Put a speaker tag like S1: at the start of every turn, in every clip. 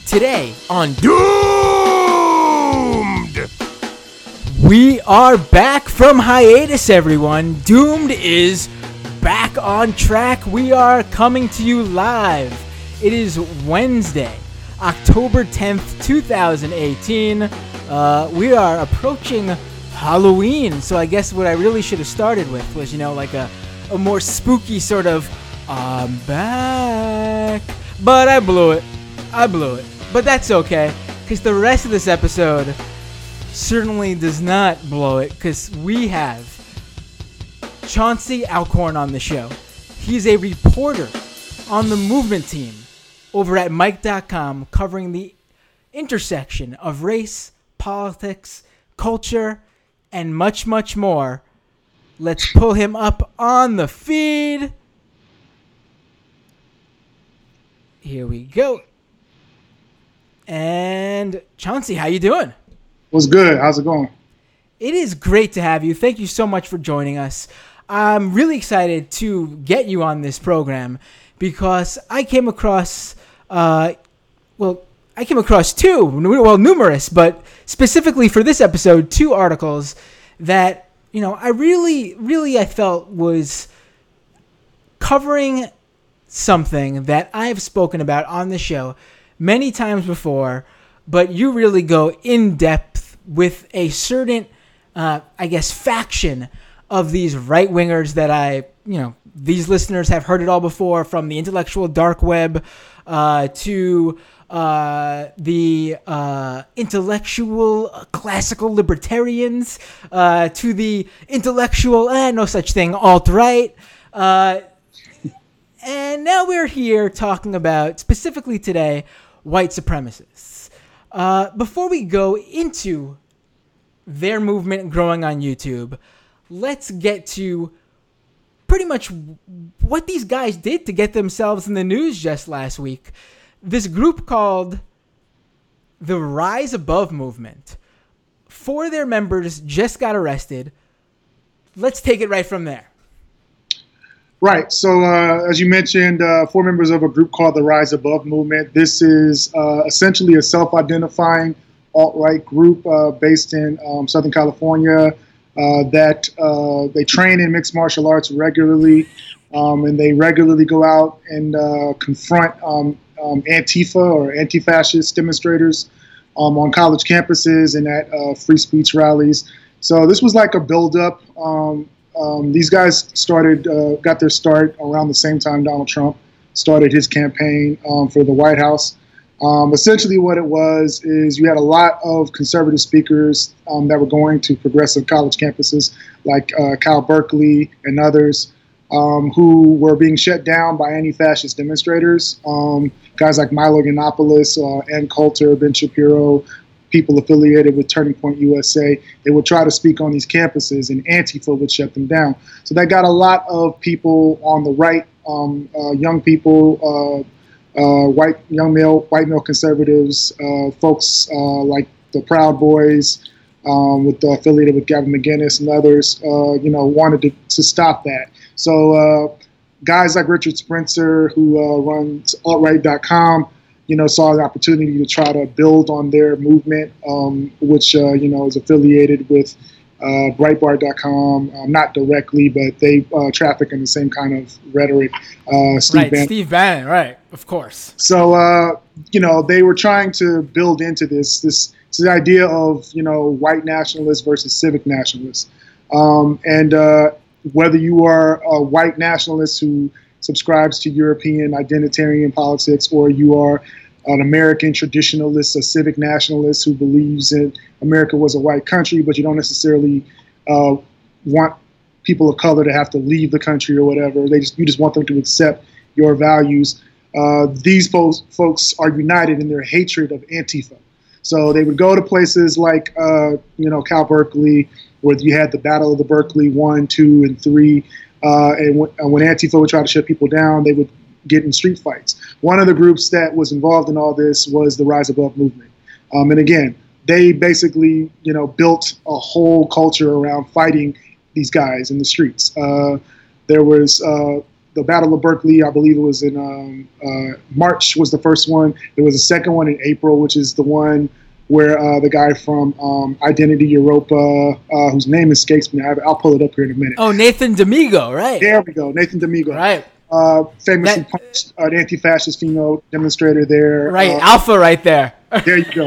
S1: Today on Doomed, we are back from hiatus, everyone. Doomed is back on track. We are coming to you live. It is Wednesday, October 10th, 2018. We are approaching Halloween, so I guess what I really should have started with was, like a more spooky sort of, I'm back. But I blew it. But that's okay, because the rest of this episode certainly does not blow it, because we have Chauncey Alcorn on the show. He's a reporter on the movement team over at Mike.com, covering the intersection of race, politics, culture, and much, much more. Let's pull him up on the feed. Here we go. And Chauncey, how you doing?
S2: What's good? How's it going?
S1: It is great to have you. Thank you so much for joining us. I'm really excited to get you on this program because I came across, numerous, but specifically for this episode, 2 articles that, I felt was covering something that I've spoken about on the show many times before, but you really go in depth with a certain, faction of these right-wingers that these listeners have heard it all before, from the intellectual dark web to the intellectual classical libertarians to the intellectual, no such thing, alt-right. And now we're here talking about, specifically today, white supremacists. Before we go into their movement growing on YouTube, let's get to pretty much what these guys did to get themselves in the news just last week. This group called the Rise Above Movement. 4 of their members just got arrested. Let's take it right from there.
S2: Right. So, as you mentioned, 4 members of a group called the Rise Above Movement. This is essentially a self-identifying alt-right group based in Southern California that they train in mixed martial arts regularly, and they regularly go out and confront Antifa or anti-fascist demonstrators on college campuses and at free speech rallies. So this was like a build-up. These guys got their start around the same time Donald Trump started his campaign for the White House. Essentially what it was is you had a lot of conservative speakers that were going to progressive college campuses like Cal Berkeley and others who were being shut down by anti-fascist demonstrators. Guys like Milo Yiannopoulos, Ann Coulter, Ben Shapiro, people affiliated with Turning Point USA, they would try to speak on these campuses, and Antifa would shut them down. So that got a lot of people on the right, young people, white male conservatives, folks like the Proud Boys, affiliated with Gavin McInnes and others, wanted to stop that. So guys like Richard Spencer, who runs altright.com, saw the opportunity to try to build on their movement, which, is affiliated with Breitbart.com, not directly, but they traffic in the same kind of rhetoric.
S1: Steve Bannon, right, of course.
S2: So, they were trying to build into this idea of, white nationalists versus civic nationalists. And whether you are a white nationalist who subscribes to European identitarian politics, or you are an American traditionalist, a civic nationalist who believes in America was a white country, but you don't necessarily want people of color to have to leave the country or whatever. You just want them to accept your values. These folks are united in their hatred of Antifa. So they would go to places like, Cal Berkeley, where you had the Battle of the Berkeley 1, 2, and 3. And when Antifa would try to shut people down, they would get in street fights. One of the groups that was involved in all this was the Rise Above Movement. And again, they basically, built a whole culture around fighting these guys in the streets. There the Battle of Berkeley, I believe it was in March was the first one. There was a second one in April, which is the one where the guy from Identity Europa, whose name escapes me, I'll pull it up here in a minute.
S1: Oh, Nathan D'Amigo, right?
S2: There we go, Nathan D'Amigo.
S1: Right.
S2: Famously punched an anti-fascist female demonstrator there.
S1: Right, Alpha right there.
S2: There you go.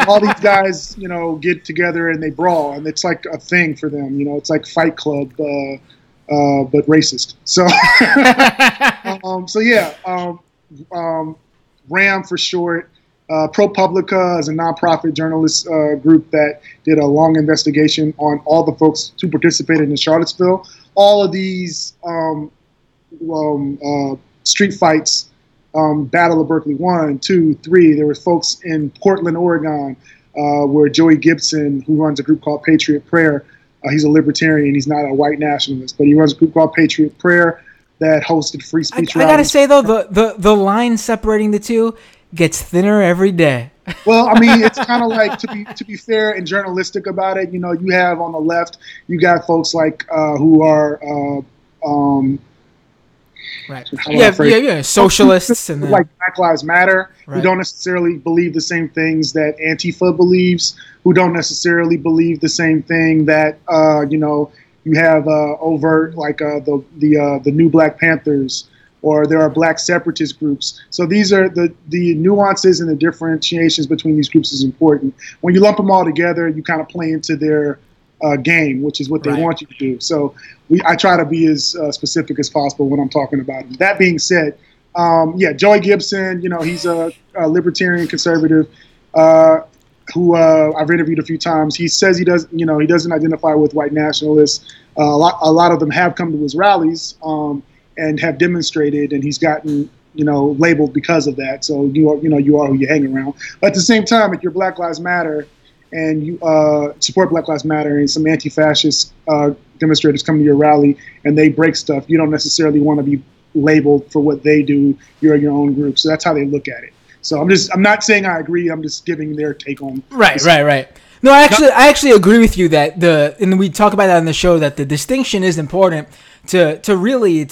S2: All these guys, get together and they brawl, and it's like a thing for them. It's like Fight Club, but racist. So, RAM for short. ProPublica is a nonprofit journalist group that did a long investigation on all the folks who participated in Charlottesville. All of these street fights, Battle of Berkeley 1, 2, 3. There were folks in Portland, Oregon, where Joey Gibson, who runs a group called Patriot Prayer, he's a libertarian. He's not a white nationalist, but he runs a group called Patriot Prayer that hosted free speech rallies.
S1: I gotta say though, the line separating the two gets thinner every day.
S2: Well, I mean, it's kind of like, to be fair and journalistic about it, you have on the left, you got folks like who are
S1: right. Yeah. Socialists and
S2: like Black Lives Matter,
S1: right,
S2: who don't necessarily believe the same things that Antifa believes, who don't necessarily believe the same thing that you have overt like the new Black Panthers, or there are Black separatist groups. So these are the nuances and the differentiations between these groups is important. When you lump them all together, you kind of play into their game, which is what they want you to do. So I try to be as specific as possible when I'm talking about it. That being said, Joey Gibson, he's a libertarian conservative who I've interviewed a few times. He says he doesn't identify with white nationalists. A lot of them have come to his rallies and have demonstrated, and he's gotten labeled because of that. So you are who you hang around. But at the same time, if you're Black Lives Matter and you support Black Lives Matter, and some anti-fascist demonstrators come to your rally and they break stuff, you don't necessarily want to be labeled for what they do. You're your own group. So that's how they look at it. So I'm not saying I agree. I'm just giving their take on
S1: right. No, I actually agree with you that and we talk about that on the show, that the distinction is important to really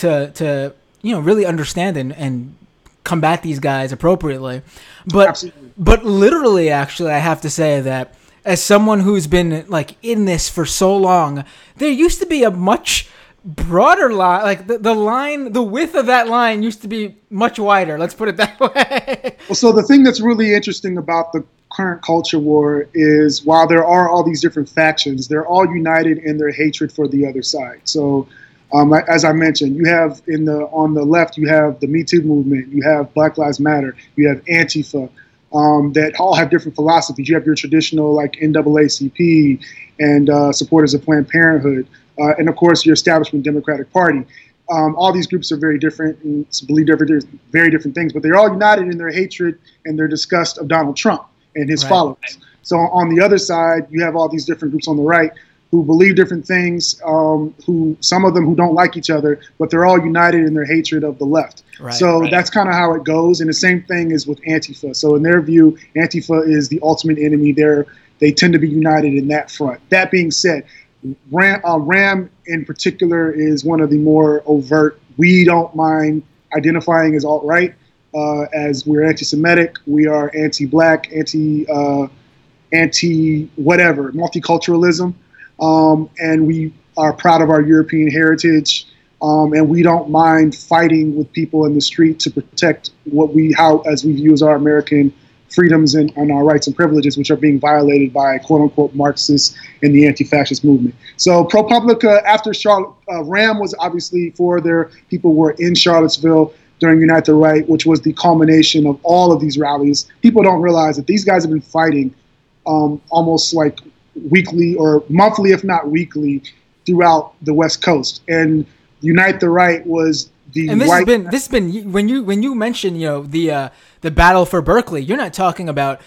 S1: really understand and combat these guys appropriately. But
S2: Absolutely.
S1: But literally, actually, I have to say that as someone who's been like in this for so long, there used to be a much broader line. Like the width of that line used to be much wider. Let's put it that way.
S2: Well, so the thing that's really interesting about the current culture war is, while there are all these different factions, they're all united in their hatred for the other side. So, as I mentioned, you have on the left, you have the Me Too movement, you have Black Lives Matter, you have Antifa, that all have different philosophies. You have your traditional like NAACP and supporters of Planned Parenthood, and of course your establishment Democratic Party. All these groups are very different and believe very different things, but they're all united in their hatred and their disgust of Donald Trump and his followers. So on the other side, you have all these different groups on the right who believe different things, who some of them who don't like each other, but they're all united in their hatred of the left. That's kind of how it goes. And the same thing is with Antifa. So in their view, Antifa is the ultimate enemy. They tend to be united in that front. That being said, RAM in particular is one of the more overt. We don't mind identifying as alt-right, as we're anti-Semitic, we are anti-Black, anti-whatever, multiculturalism. And we are proud of our European heritage, and we don't mind fighting with people in the street to protect as we view as our American freedoms and our rights and privileges, which are being violated by quote-unquote Marxists and the anti-fascist movement. So ProPublica, after RAM was obviously for their people who were in Charlottesville during Unite the Right, which was the culmination of all of these rallies. People don't realize that these guys have been fighting almost like weekly or monthly, if not weekly, throughout the West Coast. And Unite the Right was the
S1: and this has been when you mention the battle for Berkeley, you're not talking about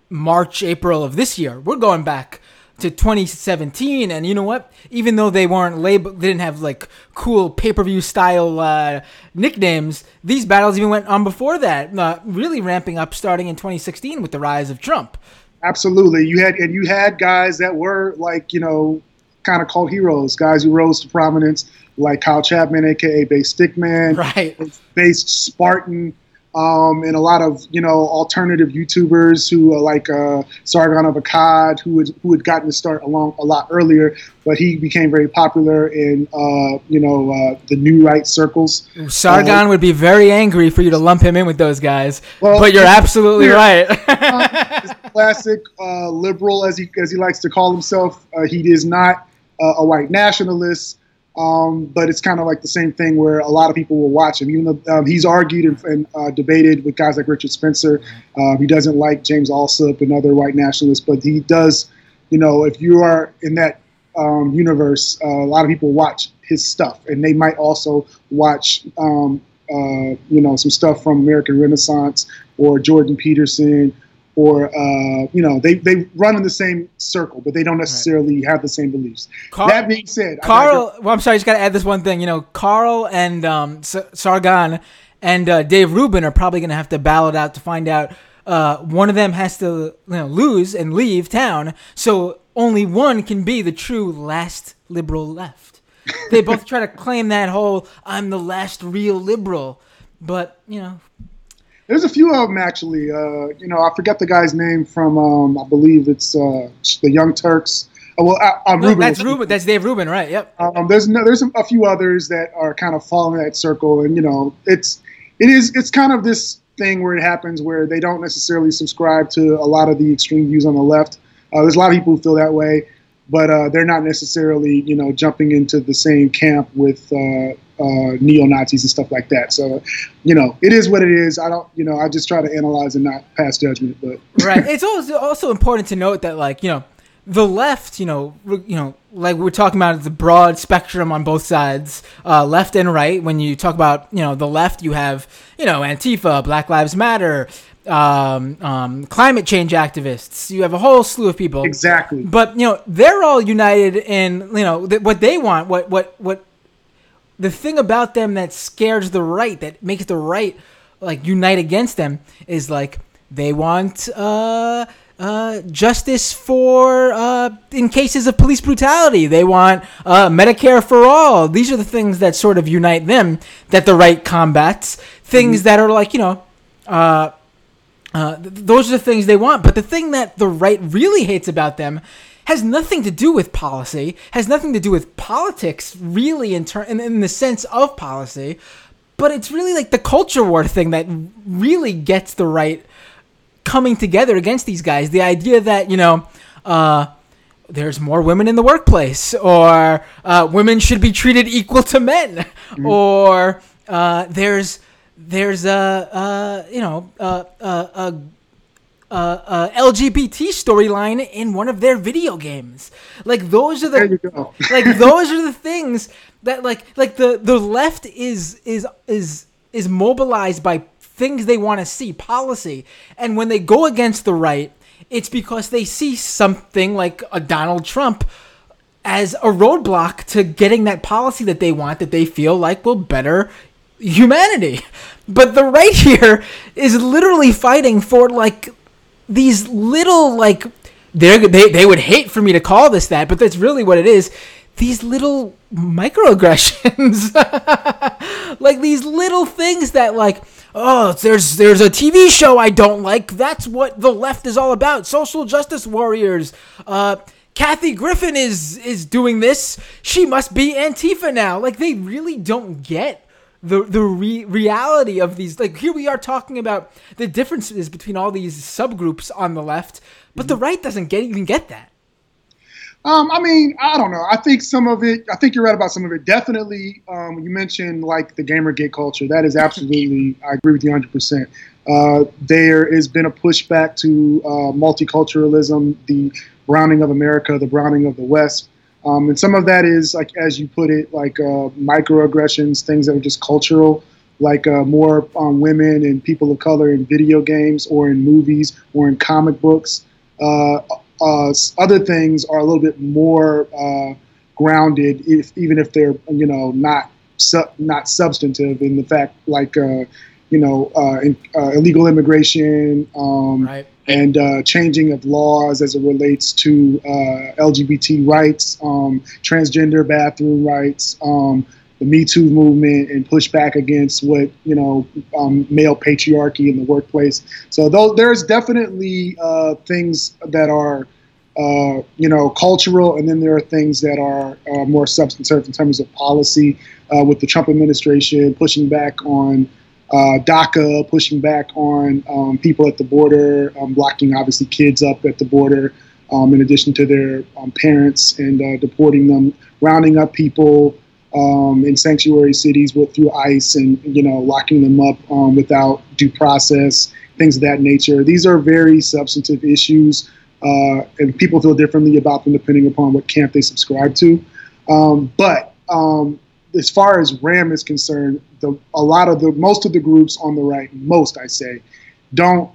S1: March, April of this year. We're going back to 2017, and you know what? Even though they weren't labeled, they didn't have like cool pay-per-view style nicknames. These battles even went on before that, really ramping up starting in 2016 with the rise of Trump.
S2: Absolutely, you had guys that were like kind of cult heroes, guys who rose to prominence, like Kyle Chapman, aka Base Stickman,
S1: right?
S2: Base Spartan, and a lot of alternative YouTubers who like Sargon of Akkad, who had gotten to start along a lot earlier, but he became very popular in the new right circles.
S1: Sargon would be very angry for you to lump him in with those guys, but you're absolutely right.
S2: He's a classic liberal, as he likes to call himself. He is not a white nationalist. But it's kind of like the same thing where a lot of people will watch him, even though he's argued and debated with guys like Richard Spencer. He doesn't like James Alsop and other white nationalists, but he does, if you are in that universe, a lot of people watch his stuff, and they might also watch, some stuff from American Renaissance or Jordan Peterson. Or, they run in the same circle, but they don't necessarily have the same beliefs. That being said,
S1: I'm sorry, I just got to add this one thing. Carl and Sargon and Dave Rubin are probably going to have to battle it out to find out. One of them has to lose and leave town, so only one can be the true last liberal left. They both try to claim that whole "I'm the last real liberal," but
S2: There's a few of them actually. I forget the guy's name from. I believe it's the Young Turks. Rubin.
S1: That's Rubin. That's Dave Rubin, right? Yep.
S2: There's a few others that are kind of following that circle, and it's kind of this thing where it happens where they don't necessarily subscribe to a lot of the extreme views on the left. There's a lot of people who feel that way, but they're not necessarily jumping into the same camp with neo-Nazis and stuff like that. So, it is what it is. I don't, I just try to analyze and not pass judgment. But
S1: right. It's also important to note that, the left, like we're talking about the broad spectrum on both sides, left and right. When you talk about, the left, you have, Antifa, Black Lives Matter, climate change activists. You have a whole slew of people.
S2: Exactly.
S1: But, they're all united in, what they want, what the thing about them that scares the right, that makes the right unite against them, is they want justice for in cases of police brutality. They want Medicare for all. These are the things that sort of unite them, that the right combats. Things that are those are the things they want. But the thing that the right really hates about them has nothing to do with policy, has nothing to do with politics, really, in the sense of policy, but it's really the culture war thing that really gets the right coming together against these guys. The idea that, there's more women in the workplace, or women should be treated equal to men, or there's LGBT storyline in one of their video games. Those are those are the things that the left is mobilized by things they want to see, policy, and when they go against the right, it's because they see something like a Donald Trump as a roadblock to getting that policy that they want, that they feel will better humanity. But the right here is literally fighting for these little they would hate for me to call this that, but that's really what it is. These little microaggressions, these little things that there's a TV show I don't like. That's what the left is all about. Social justice warriors. Kathy Griffin is doing this. She must be Antifa now. They really don't get the reality of these. Here we are talking about the differences between all these subgroups on the left, but the right doesn't even get that.
S2: I don't know. I think some of it, I think you're right about some of it. Definitely, you mentioned the Gamergate culture. That is absolutely, I agree with you 100%. There has been a pushback to multiculturalism, the browning of America, the browning of the West. And some of that is, as you put it, microaggressions, things that are just cultural, more on women and people of color in video games or in movies or in comic books. Other things are a little bit more grounded, even if they're not substantive in the fact illegal immigration,
S1: Right.
S2: and changing of laws as it relates to LGBT rights, transgender bathroom rights, the Me Too movement, and push back against what male patriarchy in the workplace. So there's definitely things that are cultural, and then there are things that are more substantive in terms of policy, with the Trump administration pushing back on DACA, pushing back on people at the border, locking obviously kids up at the border, in addition to their parents, and deporting them, rounding up people in sanctuary cities through ICE, and locking them up without due process, things of that nature. These are very substantive issues, and people feel differently about them depending upon what camp they subscribe to. But as far as RAM is concerned, most of the groups on the right, don't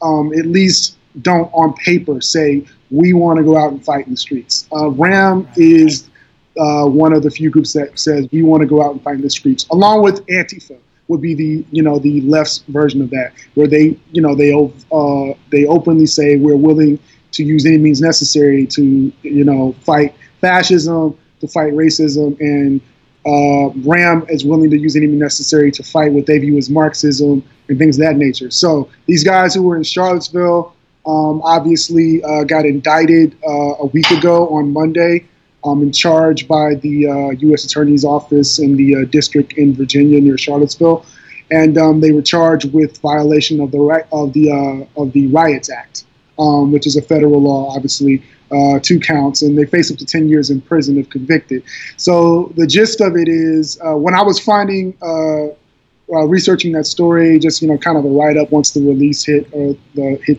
S2: at least don't on paper say we want to go out and fight in the streets. RAM is one of the few groups that says we want to go out and fight in the streets, along with Antifa would be the left's version of that, where they openly say we're willing to use any means necessary to fight fascism, to fight racism, and RAM is willing to use any means necessary to fight what they view as Marxism and things of that nature. So these guys who were in Charlottesville obviously got indicted a week ago on Monday, and charged by the U.S. Attorney's Office in the district in Virginia near Charlottesville, and they were charged with violation of the Riots Act, which is a federal law, obviously. 2 counts, and they face up to 10 years in prison if convicted. So the gist of it is, when I was researching that story, just kind of a write-up once the release hit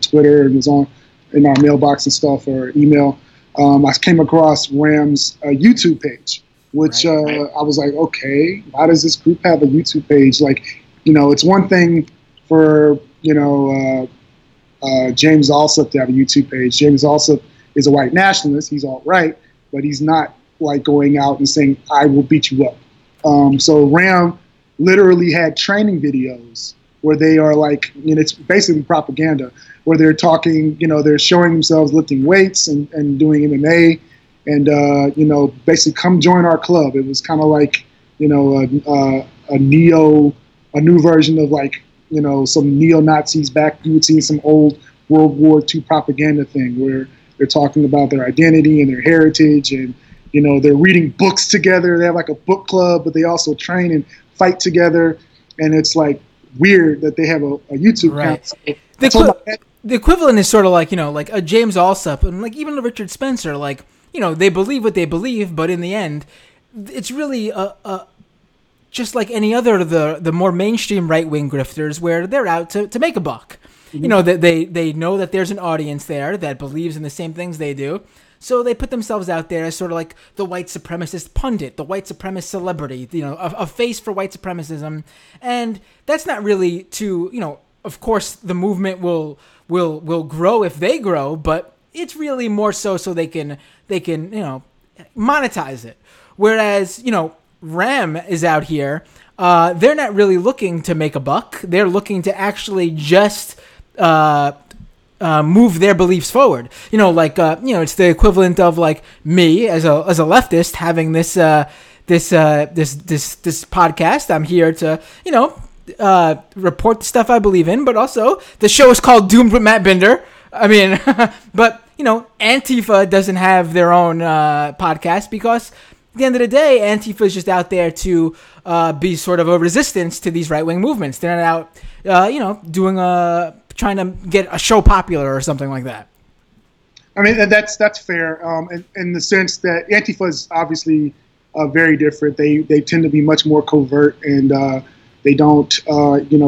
S2: Twitter and was in our mailbox and stuff, or email, I came across RAM's YouTube page, which I was like, okay, why does this group have a YouTube page? Like, it's one thing for James Alsop to have a YouTube page. James Alsop is a white nationalist. He's alt-right, but he's not like going out and saying, I will beat you up. So RAM literally had training videos where they are like, it's basically propaganda, where they're talking, they're showing themselves lifting weights and doing MMA, and, basically come join our club. It was kind of like, a new version of like, some neo-Nazis back. You would see some old World War II propaganda thing where they're talking about their identity and their heritage, and they're reading books together. They have like a book club, but they also train and fight together. And it's like weird that they have a YouTube account.
S1: The equivalent is sort of like like a James Alsop and like even a Richard Spencer. Like they believe what they believe, but in the end, it's really just like any other of the more mainstream right wing grifters, where they're out to make a buck. They know that there's an audience there that believes in the same things they do. So they put themselves out there as sort of like the white supremacist pundit, the white supremacist celebrity, a face for white supremacism. And that's not really to, of course the movement will grow if they grow, but it's really more so they can monetize it. Whereas, RAM is out here, they're not really looking to make a buck. They're looking to actually just move their beliefs forward. It's the equivalent of like me as a leftist having this podcast. I'm here to report the stuff I believe in, but also the show is called Doomed with Matt Binder. I mean, but Antifa doesn't have their own podcast because at the end of the day, Antifa is just out there to be sort of a resistance to these right-wing movements. They're not out, trying to get a show popular or something like that.
S2: I mean, that's fair in the sense that Antifa is obviously very different. They tend to be much more covert, and they don't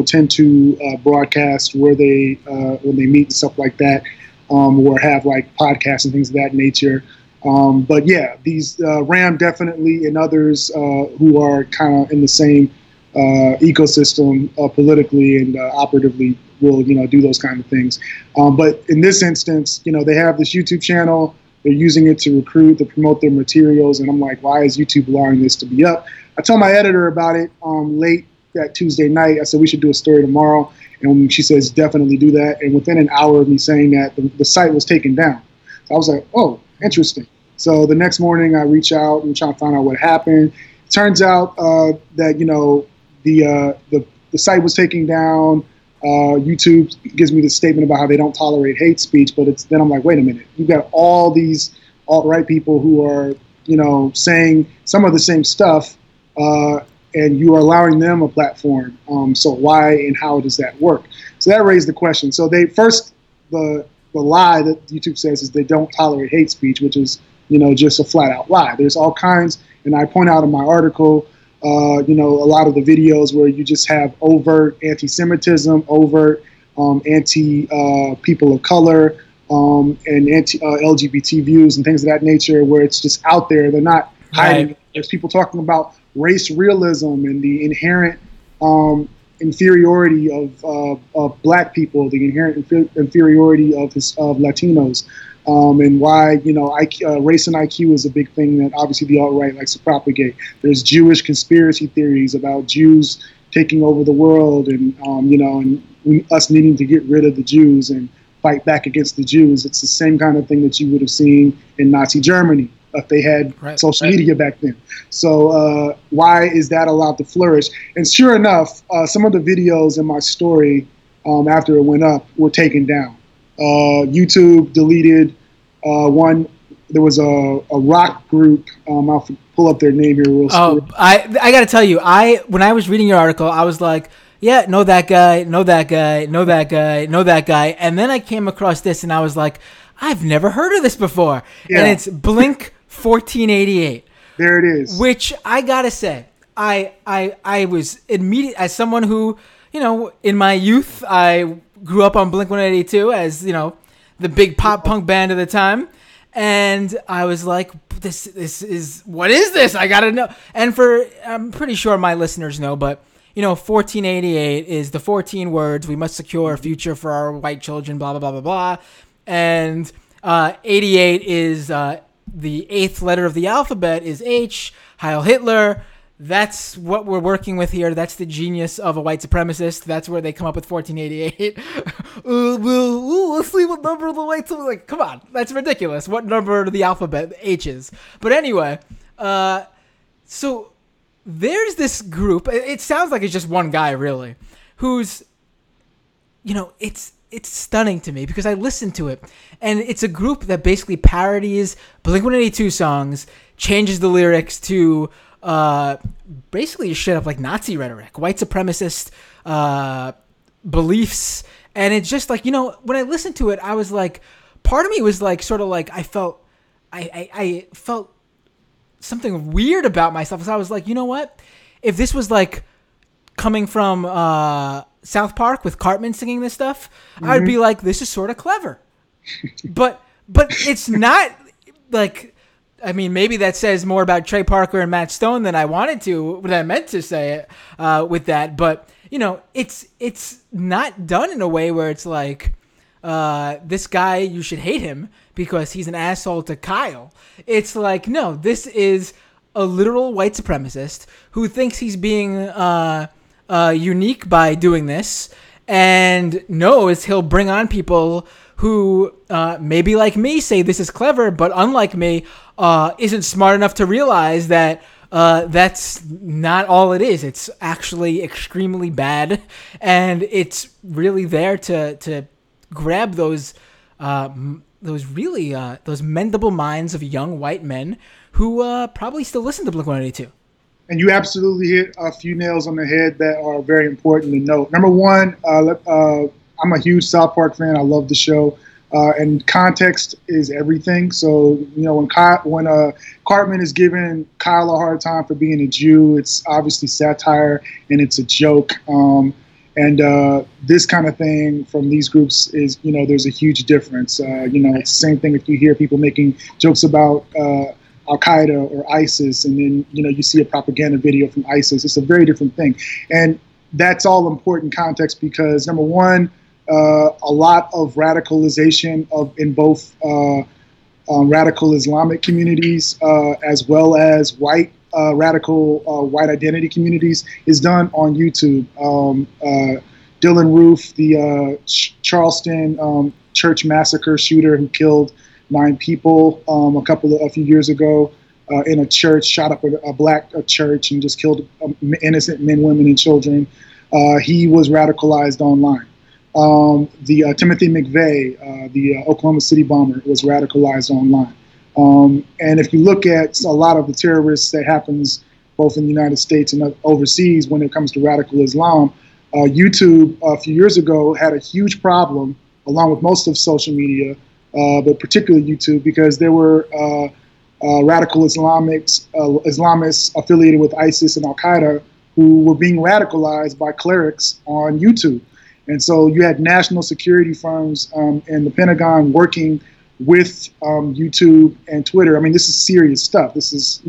S2: tend to broadcast where they when they meet and stuff like that, or have like podcasts and things of that nature. But yeah, these RAM definitely, and others who are kind of in the same ecosystem politically and operatively will do those kind of things. But in this instance, they have this YouTube channel. They're using it to recruit, to promote their materials, and I'm like, why is YouTube allowing this to be up? I told my editor about it late that Tuesday night. I said, we should do a story tomorrow. And she says, definitely do that. And within an hour of me saying that, the site was taken down. So I was like, oh, interesting. So the next morning I reach out and try to find out what happened. It turns out that, the site was taken down. YouTube gives me this statement about how they don't tolerate hate speech, but then I'm like, wait a minute. You've got all these alt-right people who are, saying some of the same stuff, and you are allowing them a platform. So why and how does that work? So that raised the question. So the lie that YouTube says is they don't tolerate hate speech, which is, just a flat out lie. There's all kinds, and I point out in my article, a lot of the videos where you just have overt anti-Semitism, overt anti-people of color, and anti-LGBT views and things of that nature, where it's just out there. They're not hiding. Right. There's people talking about race realism and the inherent inferiority of black people, the inherent inferiority of Latinos, and why race and IQ is a big thing that obviously the alt-right likes to propagate. There's Jewish conspiracy theories about Jews taking over the world, and us needing to get rid of the Jews and fight back against the Jews. It's the same kind of thing that you would have seen in Nazi Germany if they had social media back then. So why is that allowed to flourish? And sure enough, some of the videos in my story after it went up were taken down. YouTube deleted one. There was a rock group. I'll pull up their name here real quick.
S1: Oh, I got to tell you, when I was reading your article, I was like, yeah, know that guy, know that guy, know that guy, know that guy. And then I came across this and I was like, I've never heard of this before. Yeah. And it's Blink 1488.
S2: There it is.
S1: Which I got to say, I was immediate as someone who, in my youth, I grew up on Blink 182 as, the big pop punk band of the time. And I was like, this is, what is this? I got to know. And I'm pretty sure my listeners know, but 1488 is the 14 words, we must secure a future for our white children, blah, blah, blah, blah, blah. And 88 is the eighth letter of the alphabet is H, Heil Hitler. That's what we're working with here. That's the genius of a white supremacist. That's where they come up with 1488. Let's see what number the white supremacist. Like, come on, that's ridiculous. What number of the alphabet H is? But anyway, so there's this group. It sounds like it's just one guy, really, who's, it's stunning to me because I listened to it, and it's a group that basically parodies Blink-182 songs, changes the lyrics to basically shit up like Nazi rhetoric, white supremacist beliefs, and it's just like, when I listened to it, I was like, part of me was like, sort of like, I felt something weird about myself. So I was like, you know what? If this was like coming from South Park with Cartman singing this stuff, I'd be like, this is sort of clever. but it's not like, I mean, maybe that says more about Trey Parker and Matt Stone than I meant to say it with that. But, it's not done in a way where it's like, this guy, you should hate him because he's an asshole to Kyle. It's like, no, this is a literal white supremacist who thinks he's being unique by doing this and knows he'll bring on people who maybe like me say this is clever, but unlike me, isn't smart enough to realize that that's not all it is. It's actually extremely bad, and it's really there to grab those mendable minds of young white men who probably still listen to Blink-182.
S2: And you absolutely hit a few nails on the head that are very important to note. Number one, I'm a huge South Park fan. I love the show. And context is everything. So, when Cartman is giving Kyle a hard time for being a Jew, it's obviously satire and it's a joke. And this kind of thing from these groups is, there's a huge difference. It's the same thing if you hear people making jokes about Al-Qaeda or ISIS, and then, you see a propaganda video from ISIS. It's a very different thing. And that's all important context because, number one, a lot of radicalization in both radical Islamic communities as well as white radical white identity communities is done on YouTube. Dylan Roof, the Charleston church massacre shooter who killed 9 people a few years ago in a church, shot up a black church and just killed innocent men, women, and children. He was radicalized online. The Timothy McVeigh, the Oklahoma City bomber, was radicalized online. And if you look at a lot of the terrorists that happens both in the United States and overseas when it comes to radical Islam, YouTube a few years ago had a huge problem, along with most of social media, but particularly YouTube, because there were radical Islamists affiliated with ISIS and Al-Qaeda who were being radicalized by clerics on YouTube. And so you had national security firms and the Pentagon working with YouTube and Twitter. I mean, this is serious stuff. This is,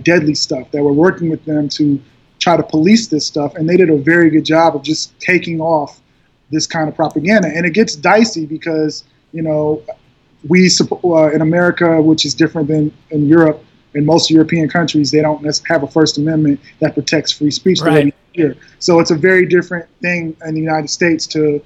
S2: deadly stuff that we're working with them to try to police this stuff. And they did a very good job of just taking off this kind of propaganda. And it gets dicey because, we support in America, which is different than in Europe. In most European countries, they don't have a First Amendment that protects free speech.
S1: Right.
S2: Here. So it's a very different thing in the United States to,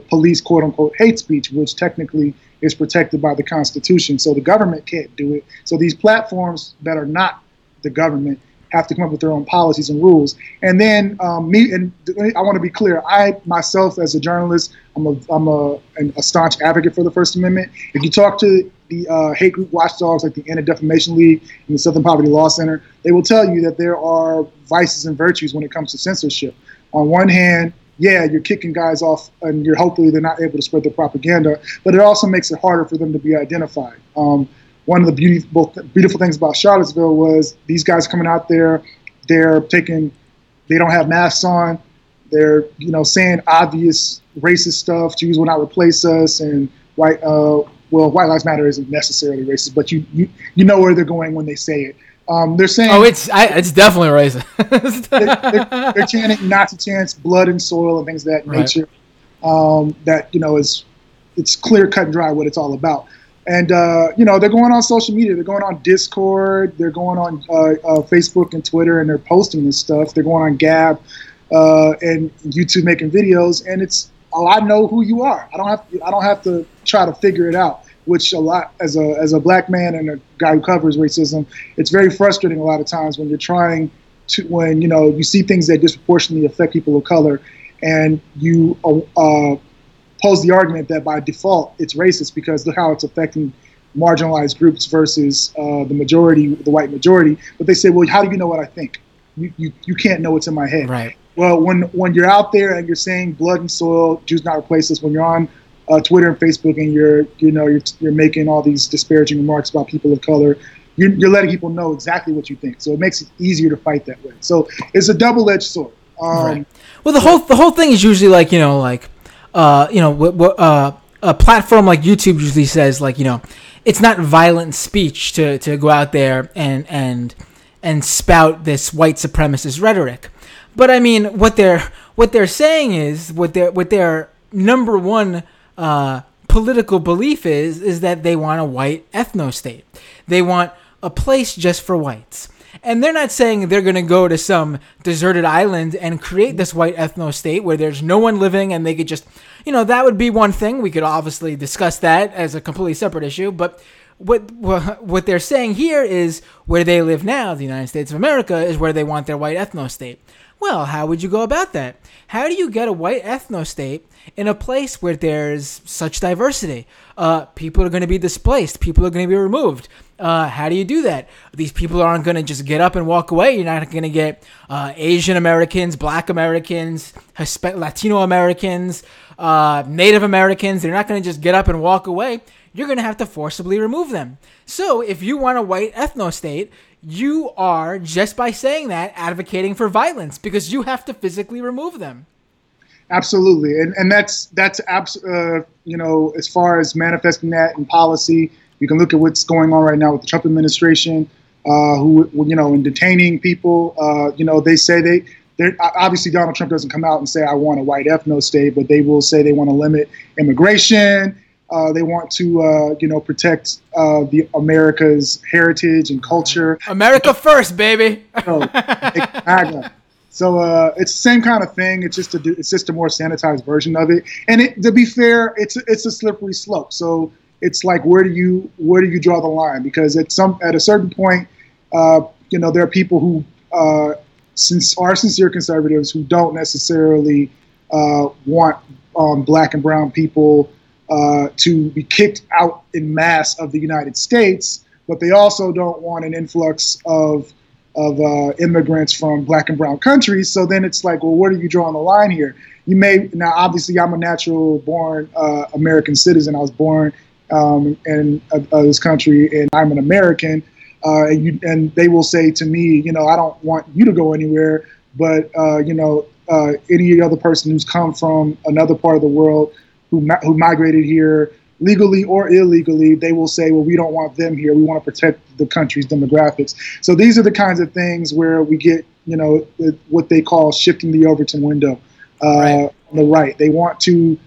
S2: police quote unquote hate speech, which technically is protected by the Constitution. So the government can't do it. So these platforms that are not the government have to come up with their own policies and rules. And then I want to be clear, I myself as a journalist, I'm a staunch advocate for the First Amendment. If you talk to the hate group watchdogs like the Anti-Defamation League and the Southern Poverty Law Center, they will tell you that there are vices and virtues when it comes to censorship. On one hand, yeah, you're kicking guys off and hopefully they're not able to spread their propaganda, but it also makes it harder for them to be identified. One of the beautiful things about Charlottesville was these guys coming out there, they don't have masks on, they're saying obvious racist stuff, Jews will not replace us, and White Lives Matter isn't necessarily racist, but you know where they're going when they say it. They're saying,
S1: it's definitely racist.
S2: they're chanting Nazi chants, blood and soil, and things of that nature. It's clear, cut and dry what it's all about. And they're going on social media, they're going on Discord, they're going on Facebook and Twitter, and they're posting this stuff. They're going on Gab and YouTube making videos, and I know who you are. I don't have to try to figure it out. Which a lot as a black man and a guy who covers racism, it's very frustrating a lot of times when you're trying to you see things that disproportionately affect people of color, and you pose the argument that by default it's racist because look how it's affecting marginalized groups versus the white majority. But they say, well, how do you know what I think? You can't know what's in my head.
S1: Right.
S2: Well, when you're out there and you're saying blood and soil, Jews not replace us, when you're on Twitter and Facebook and you're making all these disparaging remarks about people of color, you're letting people know exactly what you think. So it makes it easier to fight that way. So it's a double-edged sword.
S1: Right. Well, the whole thing is usually like a platform like YouTube usually says it's not violent speech to go out there and spout this white supremacist rhetoric. But I mean, what they're saying is what their number one political belief is that they want a white ethno-state. They want a place just for whites. And they're not saying they're going to go to some deserted island and create this white ethno-state where there's no one living and they could just, that would be one thing. We could obviously discuss that as a completely separate issue. But what they're saying here is where they live now, the United States of America, is where they want their white ethno-state. Well, how would you go about that? How do you get a white ethno-state in a place where there's such diversity? People are going to be displaced. People are going to be removed. How do you do that? These people aren't going to just get up and walk away. You're not going to get Asian Americans, Black Americans, Latino Americans, Native Americans. They're not going to just get up and walk away. You're going to have to forcibly remove them. So if you want a white ethno-state, you are, just by saying that, advocating for violence because you have to physically remove them.
S2: Absolutely. And that's as far as manifesting that in policy, you can look at what's going on right now with the Trump administration, who, in detaining people, they say they're obviously Donald Trump doesn't come out and say, I want a white ethno-state, but they will say they want to limit immigration. They want to, protect the America's heritage and culture.
S1: America first, baby.
S2: So it's the same kind of thing. It's just a more sanitized version of it. And to be fair, it's a slippery slope. So it's like, where do you draw the line? Because at a certain point, there are people who are sincere conservatives who don't necessarily want black and brown people to be kicked out in mass of the United States, but they also don't want an influx of immigrants from black and brown countries. So then it's like, well, where are you drawing the line here? Now, obviously, I'm a natural born American citizen. I was born in this country, and I'm an American. And they will say to me, I don't want you to go anywhere, but any other person who's come from another part of the world who migrated here legally or illegally, they will say, well, we don't want them here. We want to protect the country's demographics. So these are the kinds of things where we get, what they call shifting the Overton window. On the right, they want to,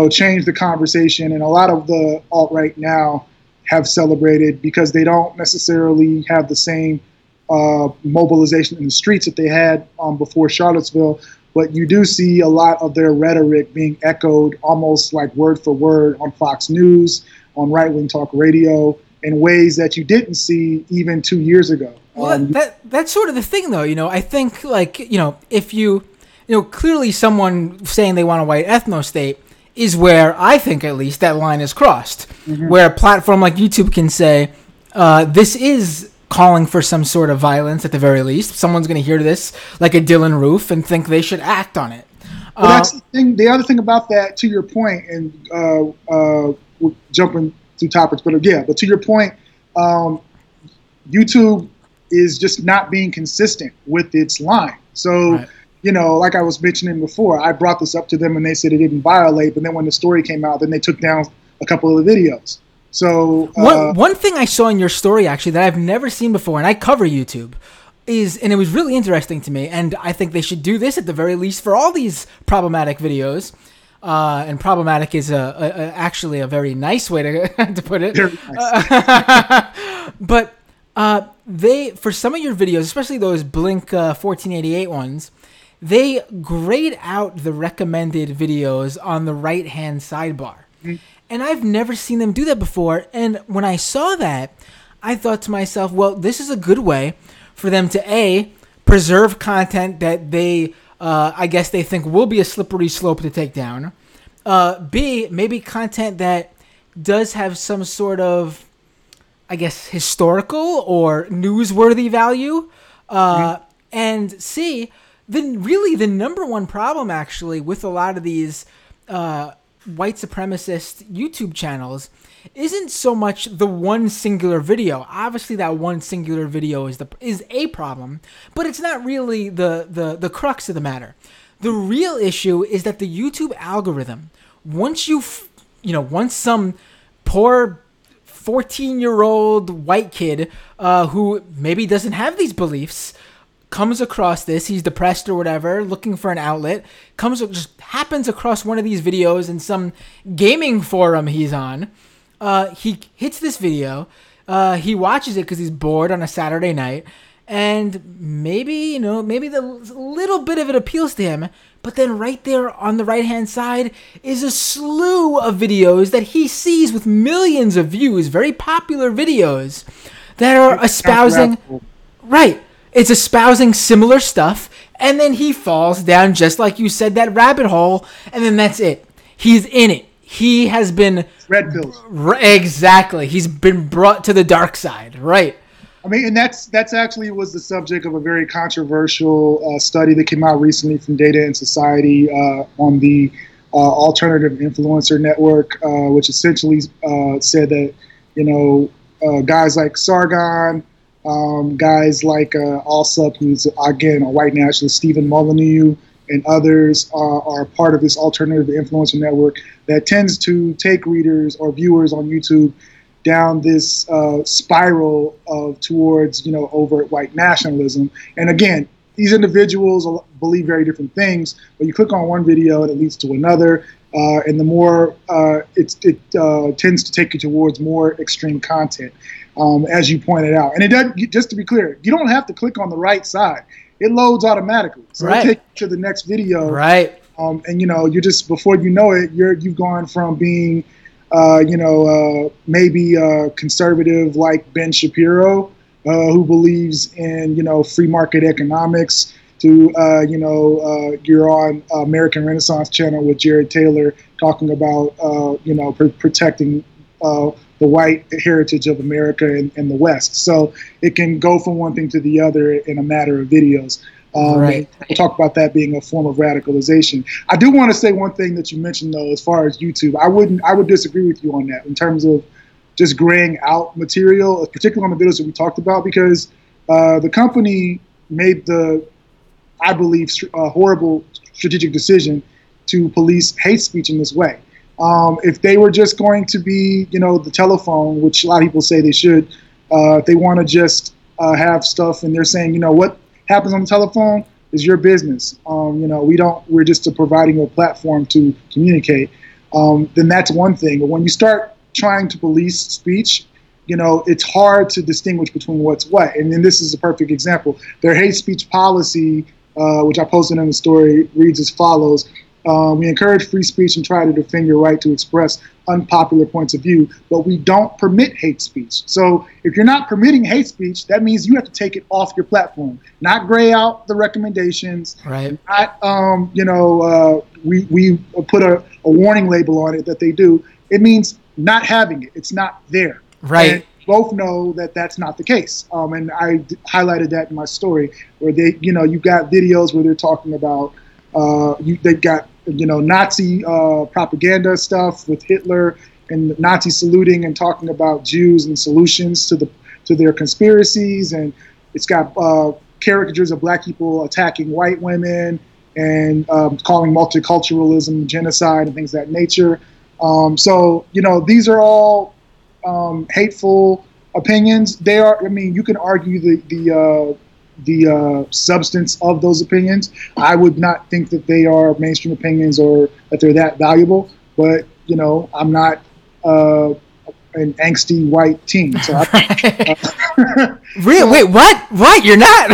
S2: change the conversation, and a lot of the alt-right now have celebrated because they don't necessarily have the same mobilization in the streets that they had before Charlottesville. But you do see a lot of their rhetoric being echoed almost like word for word on Fox News, on right-wing talk radio, in ways that you didn't see even 2 years ago.
S1: Well, that's sort of the thing, though. I think, if you clearly someone saying they want a white ethno-state is where I think, at least, that line is crossed, where a platform like YouTube can say, this is calling for some sort of violence at the very least. Someone's going to hear this like a Dylan Roof and think they should act on it.
S2: Well, that's the thing. The other thing about that, to your point, and we're jumping through topics, but to your point, YouTube is just not being consistent with its line. So, like I was mentioning before, I brought this up to them and they said it didn't violate, but then when the story came out, then they took down a couple of the videos. So
S1: one thing I saw in your story, actually, that I've never seen before, and I cover YouTube, and it was really interesting to me, and I think they should do this at the very least for all these problematic videos. And problematic is actually a very nice way to put it.
S2: Very nice.
S1: But for some of your videos, especially those Blink 1488 ones, they grayed out the recommended videos on the right-hand sidebar. Mm-hmm. And I've never seen them do that before. And when I saw that, I thought to myself, well, this is a good way for them to, A, preserve content that they, I guess they think will be a slippery slope to take down. B, maybe content that does have some sort of, I guess, historical or newsworthy value. And C, then really the number one problem, actually, with a lot of these white supremacist YouTube channels isn't so much the one singular video. Obviously, that one singular video is a problem, but it's not really the crux of the matter. The real issue is that the YouTube algorithm, once some poor 14-year-old white kid who maybe doesn't have these beliefs comes across this, he's depressed or whatever, looking for an outlet, just happens across one of these videos in some gaming forum he's on. He hits this video, he watches it because he's bored on a Saturday night, and maybe the little bit of it appeals to him, but then right there on the right-hand side is a slew of videos that he sees with millions of views, very popular videos that are espousing... Right. It's espousing similar stuff, and then he falls down, just like you said, that rabbit hole, and then that's it. He's in it. He has been...
S2: Red pills.
S1: Exactly. He's been brought to the dark side, right.
S2: I mean, and that's actually was the subject of a very controversial study that came out recently from Data and Society on the Alternative Influencer Network, which essentially said that, guys like Sargon... guys like Alsup, who's again a white nationalist, Stephen Molyneux, and others are part of this alternative influencer network that tends to take readers or viewers on YouTube down this spiral towards overt white nationalism. And again, these individuals believe very different things, but you click on one video and it leads to another. and the more it tends to take you towards more extreme content, as you pointed out. And it does, just to be clear, you don't have to click on the right side. It loads automatically. So
S1: right.
S2: It'll take you to the next video.
S1: Right.
S2: And, you're just, before you know it, you've gone from being, maybe conservative like Ben Shapiro, who believes in, free market economics, to, you're on American Renaissance Channel with Jared Taylor talking about, protecting the white heritage of America and the West. So it can go from one thing to the other in a matter of videos. Right. We'll talk about that being a form of radicalization. I do want to say one thing that you mentioned, though, as far as YouTube. I would disagree with you on that in terms of just graying out material, particularly on the videos that we talked about, because the company made I believe, horrible strategic decision to police hate speech in this way. If they were just going to be, the telephone, which a lot of people say they should, if they want to just have stuff and they're saying, what happens on the telephone is your business. We're just providing a platform to communicate. Then that's one thing. But when you start trying to police speech, it's hard to distinguish between what's what. And then this is a perfect example. Their hate speech policy, which I posted in the story, reads as follows. We encourage free speech and try to defend your right to express unpopular points of view, but we don't permit hate speech. So if you're not permitting hate speech, that means you have to take it off your platform, not gray out the recommendations. Right. Not, we put a warning label on it that they do. It means not having it. It's not there. Right. And both know that that's not the case. And I highlighted that in my story where you've got videos where they're talking about, they've got, Nazi propaganda stuff with Hitler and Nazi saluting and talking about Jews and solutions to their conspiracies. And it's got caricatures of black people attacking white women and calling multiculturalism genocide and things of that nature. So, these are all hateful opinions. They are, you can argue the substance of those opinions. I would not think that they are mainstream opinions or that they're that valuable, but, I'm not an angsty white teen. So
S1: Really? Wait, what? What? You're not?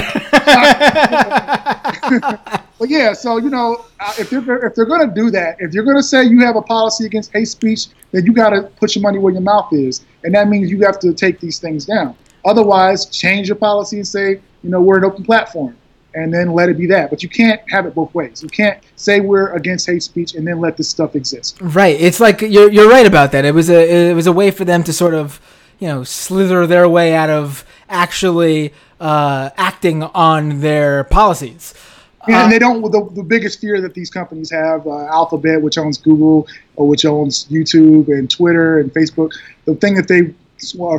S2: But yeah, so, if they're going to do that, if you're going to say you have a policy against hate speech, then you got to put your money where your mouth is. And that means you have to take these things down. Otherwise, change your policy and say, we're an open platform, and then let it be that. But you can't have it both ways. You can't say we're against hate speech and then let this stuff exist.
S1: Right. It's like you're right about that. It was a way for them to sort of, slither their way out of actually acting on their policies.
S2: And they don't. The biggest fear that these companies have, Alphabet, which owns Google, or which owns YouTube and Twitter and Facebook, the thing that they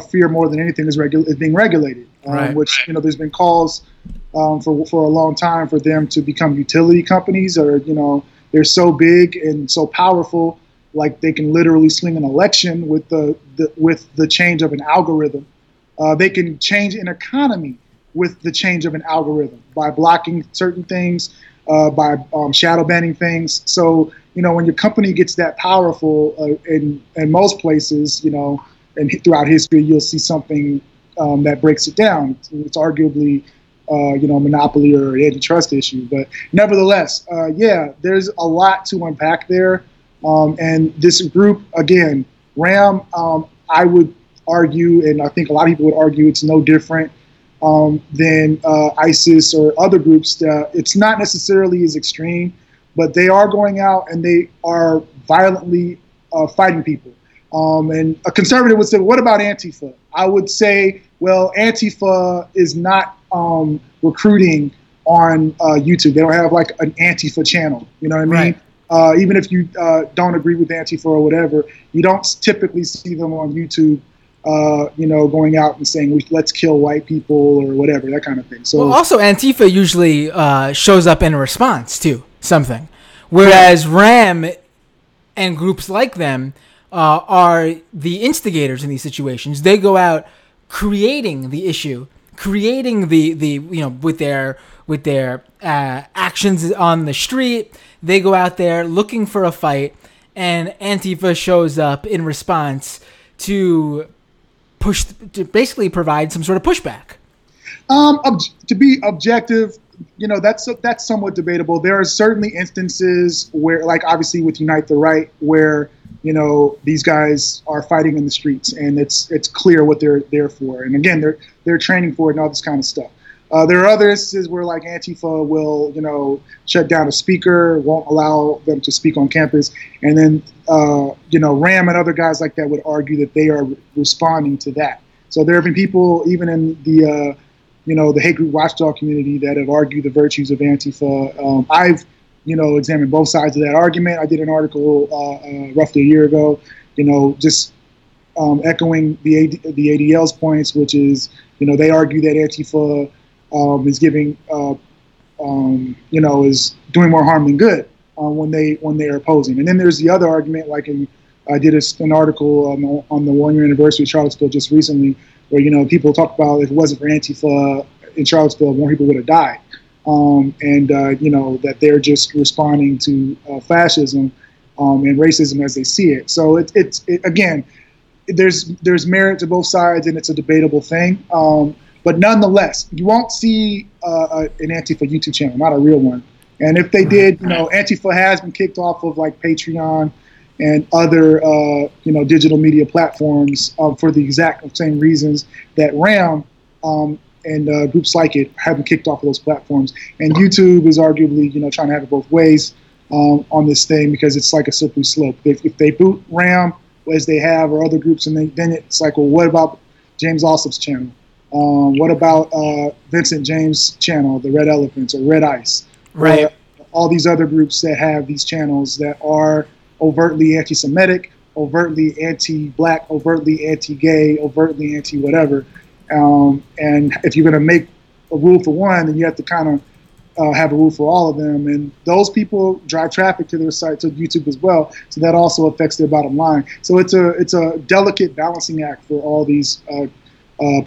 S2: fear more than anything is being regulated. Right. Which there's been calls for a long time for them to become utility companies, or they're so big and so powerful, like they can literally swing an election with the change of an algorithm. They can change an economy with the change of an algorithm by blocking certain things, by shadow banning things. So, when your company gets that powerful in most places, and throughout history, you'll see something that breaks it down. It's arguably, monopoly or an antitrust issue. But nevertheless, there's a lot to unpack there. And this group, again, RAM, I would argue, and I think a lot of people would argue, it's no different than ISIS or other groups. It's not necessarily as extreme, but they are going out and they are violently fighting people. And a conservative would say, what about Antifa? I would say, well, Antifa is not recruiting on YouTube. They don't have like an Antifa channel. You know what I mean? Right. Even if you don't agree with Antifa or whatever, you don't typically see them on YouTube going out and saying, let's kill white people or whatever, that kind of thing. So,
S1: well, also Antifa usually shows up in response to something, whereas RAM and groups like them are the instigators in these situations. They go out creating the issue, creating the with their actions on the street. They go out there looking for a fight, and Antifa shows up in response to basically provide some sort of pushback.
S2: To be objective, that's somewhat debatable. There are certainly instances where, like obviously with Unite the Right, where these guys are fighting in the streets, and it's clear what they're there for. And again, they're training for it and all this kind of stuff. There are other instances where, like, Antifa will, shut down a speaker, won't allow them to speak on campus, and then, Ram and other guys like that would argue that they are responding to that. So there have been people, even in the, the hate group watchdog community, that have argued the virtues of Antifa. I've, examined both sides of that argument. I did an article roughly a year ago, just echoing the ADL's points, which is, they argue that Antifa is giving, is doing more harm than good when they are opposing. And then there's the other argument, like I did an article on the 1 year anniversary of Charlottesville just recently, where people talk about if it wasn't for Antifa in Charlottesville, more people would have died, that they're just responding to fascism and racism as they see it. So it's again, there's merit to both sides, and it's a debatable thing. But nonetheless, you won't see an Antifa YouTube channel, not a real one. And if they did, Antifa has been kicked off of like Patreon and other, digital media platforms for the exact same reasons that RAM and groups like it have been kicked off of those platforms. And YouTube is arguably, trying to have it both ways on this thing, because it's like a slippery slope. If they boot RAM, as they have, or other groups, and then it's like, well, what about James Alsop's channel? What about Vincent James' channel, the Red Elephants or Red Ice?
S1: Right.
S2: All these other groups that have these channels that are overtly anti-Semitic, overtly anti-black, overtly anti-gay, overtly anti-whatever. And if you're going to make a rule for one, then you have to kind of have a rule for all of them. And those people drive traffic to their site, to YouTube as well. So that also affects their bottom line. So it's a delicate balancing act for all these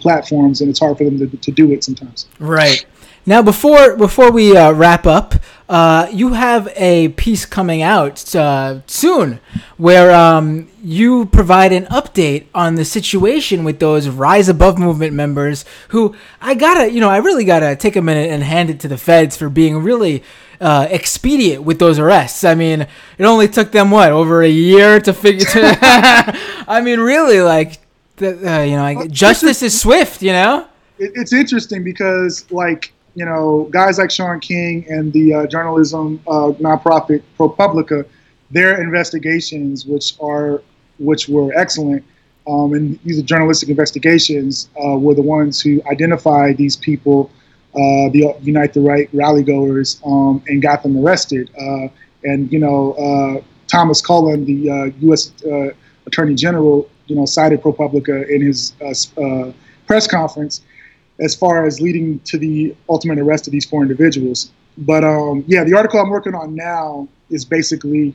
S2: platforms, and it's hard for them to do it sometimes.
S1: Right. Now, before we wrap up, you have a piece coming out soon where you provide an update on the situation with those Rise Above movement members who I really gotta take a minute and hand it to the feds for being really expedient with those arrests. I mean, it only took them over a year to figure. I mean, really, like, justice is swift.
S2: It's interesting because, like, guys like Sean King and the journalism nonprofit ProPublica, their investigations, which were excellent, and these are journalistic investigations, were the ones who identified these people, the Unite the Right rally goers, and got them arrested. And Thomas Cullen, the U.S. Attorney General, cited ProPublica in his press conference as far as leading to the ultimate arrest of these four individuals. But the article I'm working on now is basically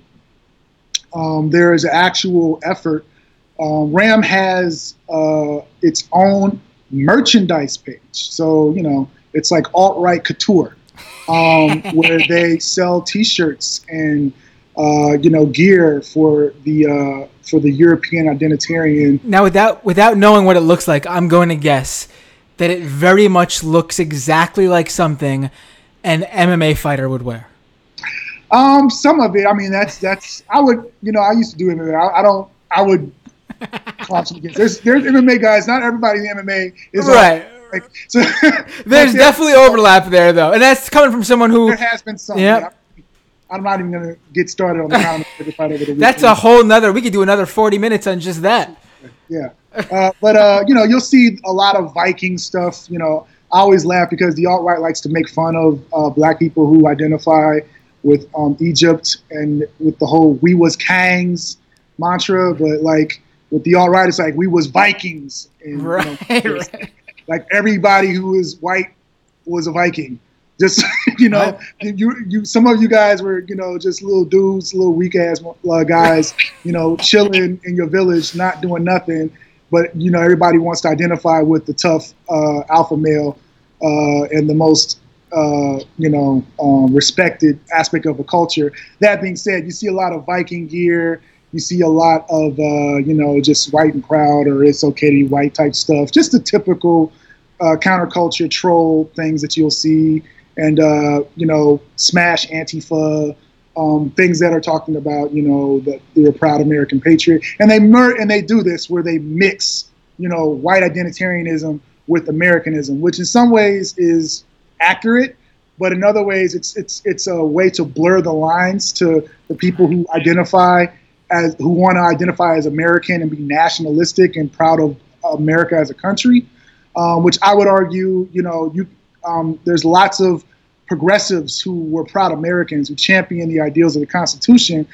S2: there is an actual effort. RAM has its own merchandise page. So, it's like alt-right couture, where they sell T-shirts and, gear for the European identitarian.
S1: Now, without knowing what it looks like, I'm going to guess that it very much looks exactly like something an MMA fighter would wear.
S2: Some of it. I mean, that's. I would. I used to do MMA. I would. There's MMA guys. Not everybody in MMA is
S1: right.
S2: So
S1: there's definitely overlap there, though, and that's coming from someone who.
S2: There has been some.
S1: Yep.
S2: I'm not even going to get started on the fight over the weekend.
S1: That's a whole nother. We could do another 40 minutes on just that.
S2: Yeah. But you'll see a lot of Viking stuff. I always laugh because the alt-right likes to make fun of black people who identify with Egypt and with the whole "we was Kangs" mantra. But like with the alt-right, it's like "we was Vikings." And,
S1: right.
S2: Like everybody who is white was a Viking. Just you some of you guys were just little dudes, little weak ass guys, chilling in your village, not doing nothing. But everybody wants to identify with the tough alpha male and the most respected aspect of a culture. That being said, you see a lot of Viking gear. You see a lot of, just white and proud or it's okay to be white type stuff. Just the typical counterculture troll things that you'll see. And, smash Antifa, things that are talking about, that they're a proud American patriot. And they do this where they mix, white identitarianism with Americanism, which in some ways is accurate, but in other ways it's a way to blur the lines to the people who want to identify as American and be nationalistic and proud of America as a country, which I would argue, there's lots of progressives who were proud Americans who champion the ideals of the Constitution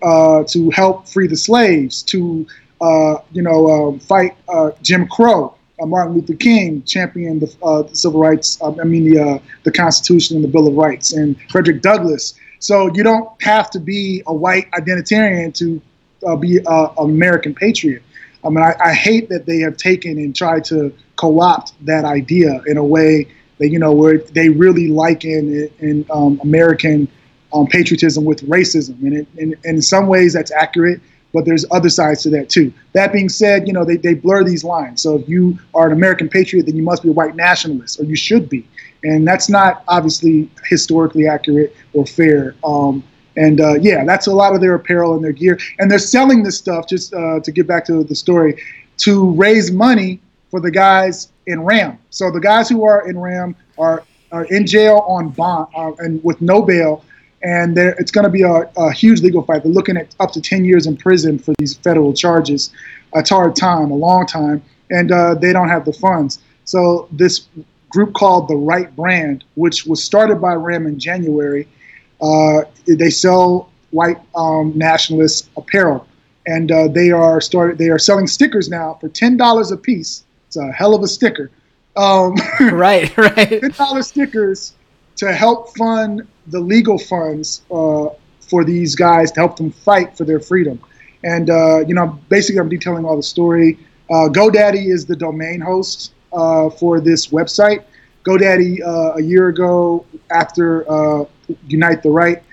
S2: to help free the slaves, to fight Jim Crow. Martin Luther King championed the civil rights, the Constitution and the Bill of Rights, and Frederick Douglass. So you don't have to be a white identitarian to be an American patriot. I hate that they have taken and tried to co-opt that idea in a way that, where they really liken in American patriotism with racism. And in some ways that's accurate, but there's other sides to that too. That being said, they blur these lines. So if you are an American patriot, then you must be a white nationalist, or you should be. And that's not obviously historically accurate or fair. That's a lot of their apparel and their gear. And they're selling this stuff, just to get back to the story, to raise money for the guys in RAM. So the guys who are in RAM are in jail on bond and with no bail. And it's going to be a huge legal fight. They're looking at up to 10 years in prison for these federal charges. It's a hard time, a long time, and they don't have the funds. So this group called The Right Brand, which was started by RAM in January, they sell white nationalist apparel, and they are selling stickers now for $10 a piece. It's a hell of a sticker.
S1: Right.
S2: $10 stickers to help fund the legal funds for these guys to help them fight for their freedom. And, basically I'm detailing all the story. GoDaddy is the domain host for this website. GoDaddy, a year ago, after Unite the Right,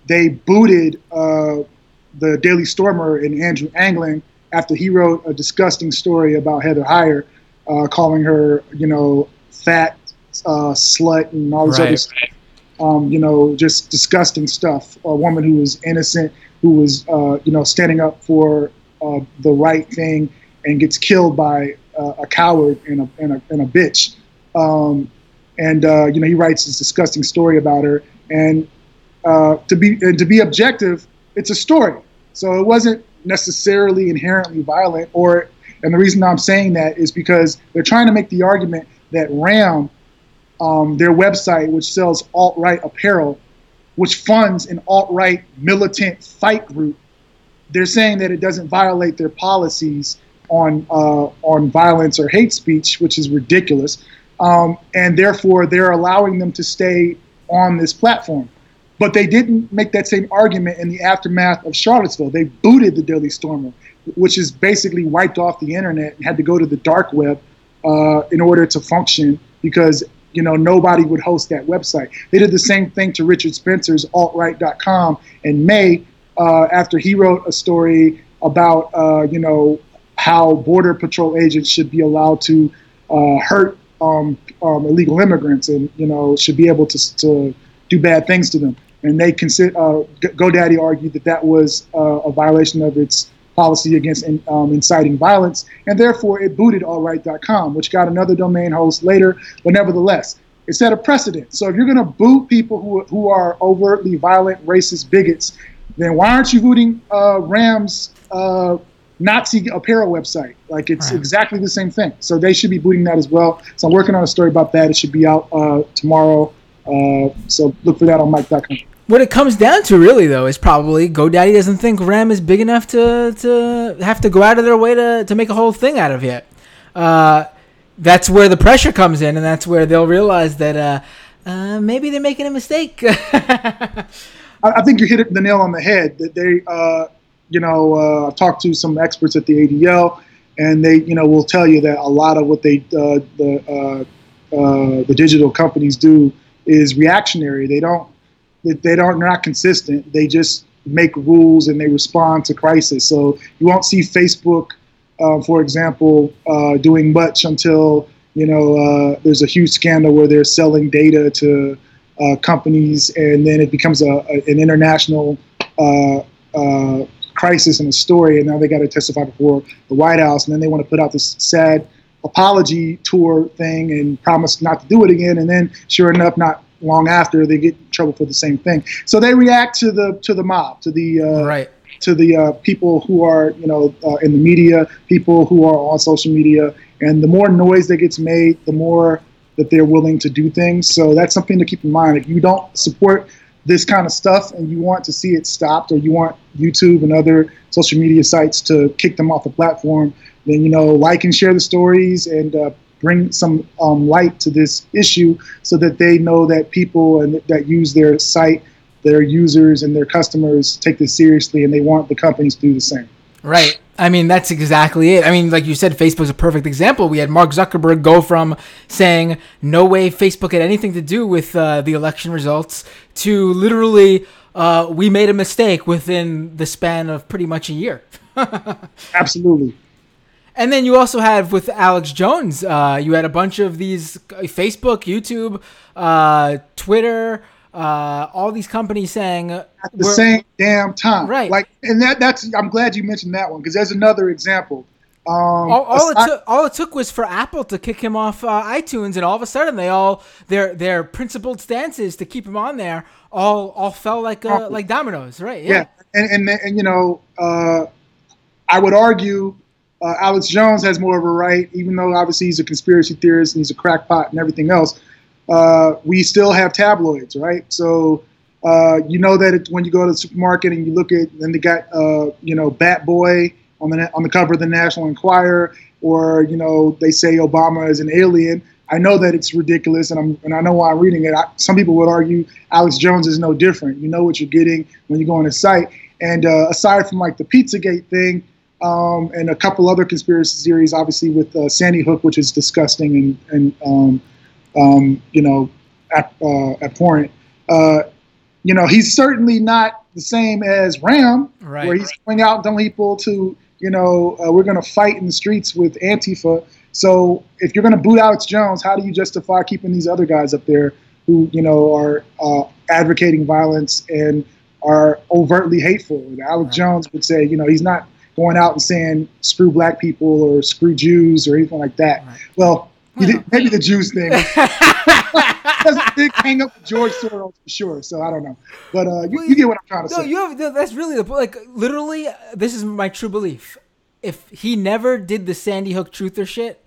S2: they booted the Daily Stormer and Andrew Anglin after he wrote a disgusting story about Heather Heyer, calling her, fat, slut, and all this other stuff. Just disgusting stuff. A woman who was innocent, who was, standing up for the right thing, and gets killed by a coward and a bitch. He writes this disgusting story about her. And to be objective, it's a story. So it wasn't necessarily inherently violent. And the reason I'm saying that is because they're trying to make the argument that RAM, their website, which sells alt-right apparel, which funds an alt-right militant fight group, they're saying that it doesn't violate their policies on violence or hate speech, which is ridiculous. And therefore, they're allowing them to stay on this platform. But they didn't make that same argument in the aftermath of Charlottesville. They booted the Daily Stormer, which is basically wiped off the internet and had to go to the dark web in order to function, because nobody would host that website. They did the same thing to Richard Spencer's altright.com in May after he wrote a story about how Border Patrol agents should be allowed to hurt illegal immigrants and should be able to do bad things to them. And they GoDaddy argued that was a violation of its policy against inciting violence, and therefore it booted altright.com, which got another domain host later. But nevertheless, it set a precedent. So if you're going to boot people who are overtly violent, racist bigots, then why aren't you booting RAM's Nazi apparel website? Like, it's exactly the same thing. So they should be booting that as well. So I'm working on a story about that. It should be out tomorrow. So look for that on Mike.com.
S1: What it comes down to really, though, is probably GoDaddy doesn't think RAM is big enough to have to go out of their way to make a whole thing out of yet. That's where the pressure comes in, and that's where they'll realize that maybe they're making a mistake.
S2: I think you hit the nail on the head. That they, I've talked to some experts at the ADL, and they, will tell you that a lot of what the digital companies do is reactionary. They're not consistent. They just make rules and they respond to crisis. So you won't see Facebook, for example, doing much until there's a huge scandal where they're selling data to companies, and then it becomes an international crisis and a story, and now they got to testify before the White House, and then they want to put out this sad apology tour thing and promise not to do it again, and then sure enough, not long after, they get in trouble for the same thing. So they react to the mob, to the people who are in the media, people who are on social media, and the more noise that gets made, the more that they're willing to do things. So that's something to keep in mind. If you don't support this kind of stuff and you want to see it stopped, or you want YouTube and other social media sites to kick them off the platform, then like and share the stories and bring some light to this issue, so that they know that people that use their site, their users and their customers, take this seriously, and they want the companies to do the same.
S1: Right. I mean, that's exactly it. I mean, like you said, Facebook's a perfect example. We had Mark Zuckerberg go from saying no way Facebook had anything to do with the election results to literally we made a mistake within the span of pretty much a year.
S2: Absolutely.
S1: And then you also have with Alex Jones, you had a bunch of these Facebook, YouTube, Twitter, all these companies saying
S2: at the same damn time,
S1: right?
S2: Like, and that's I'm glad you mentioned that one, because there's another example.
S1: All it took was for Apple to kick him off iTunes, and all of a sudden their principled stances to keep him on there all fell like dominoes, right?
S2: Yeah. And I would argue Alex Jones has more of a right, even though obviously he's a conspiracy theorist and he's a crackpot and everything else. We still have tabloids, right? So that when you go to the supermarket and you look at, and they got Bat Boy on the cover of the National Enquirer, or they say Obama is an alien. I know that it's ridiculous, and I know why I'm reading it. Some people would argue Alex Jones is no different. You know what you're getting when you go on his site. And aside from like the Pizzagate thing, and a couple other conspiracy theories, obviously with Sandy Hook, which is disgusting and abhorrent. He's certainly not the same as Ram,
S1: right,
S2: where he's going out and telling people to, we're going to fight in the streets with Antifa. So if you're going to boot Alex Jones, how do you justify keeping these other guys up there who, are advocating violence and are overtly hateful? And Alex Jones would say, he's not going out and saying screw black people or screw Jews or anything like that. Right. Well, maybe the Jews thing. There's a big hang up with George Soros for sure. So I don't know, but you get what I'm trying to say.
S1: That's really literally. This is my true belief. If he never did the Sandy Hook truther shit,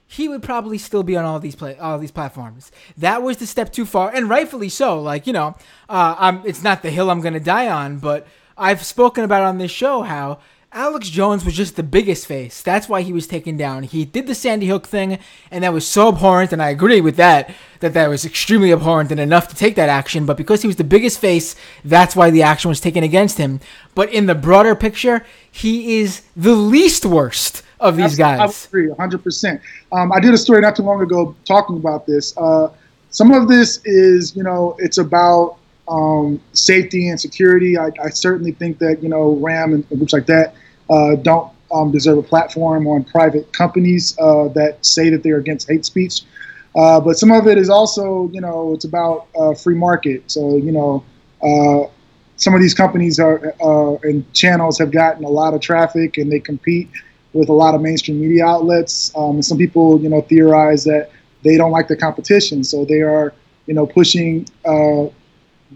S1: he would probably still be on all these platforms. That was the step too far, and rightfully so. It's not the hill I'm going to die on, but I've spoken about on this show how Alex Jones was just the biggest face. That's why he was taken down. He did the Sandy Hook thing, and that was so abhorrent, and I agree with that was extremely abhorrent and enough to take that action. But because he was the biggest face, that's why the action was taken against him. But in the broader picture, he is the least worst of these guys.
S2: I would agree, 100%. I did a story not too long ago talking about this. Some of this is, it's about safety and security. I certainly think that, RAM and groups like that don't deserve a platform on private companies that say that they're against hate speech. But some of it is also, it's about free market. So, some of these companies and channels have gotten a lot of traffic, and they compete with a lot of mainstream media outlets. And some people, theorize that they don't like the competition. So they are, pushing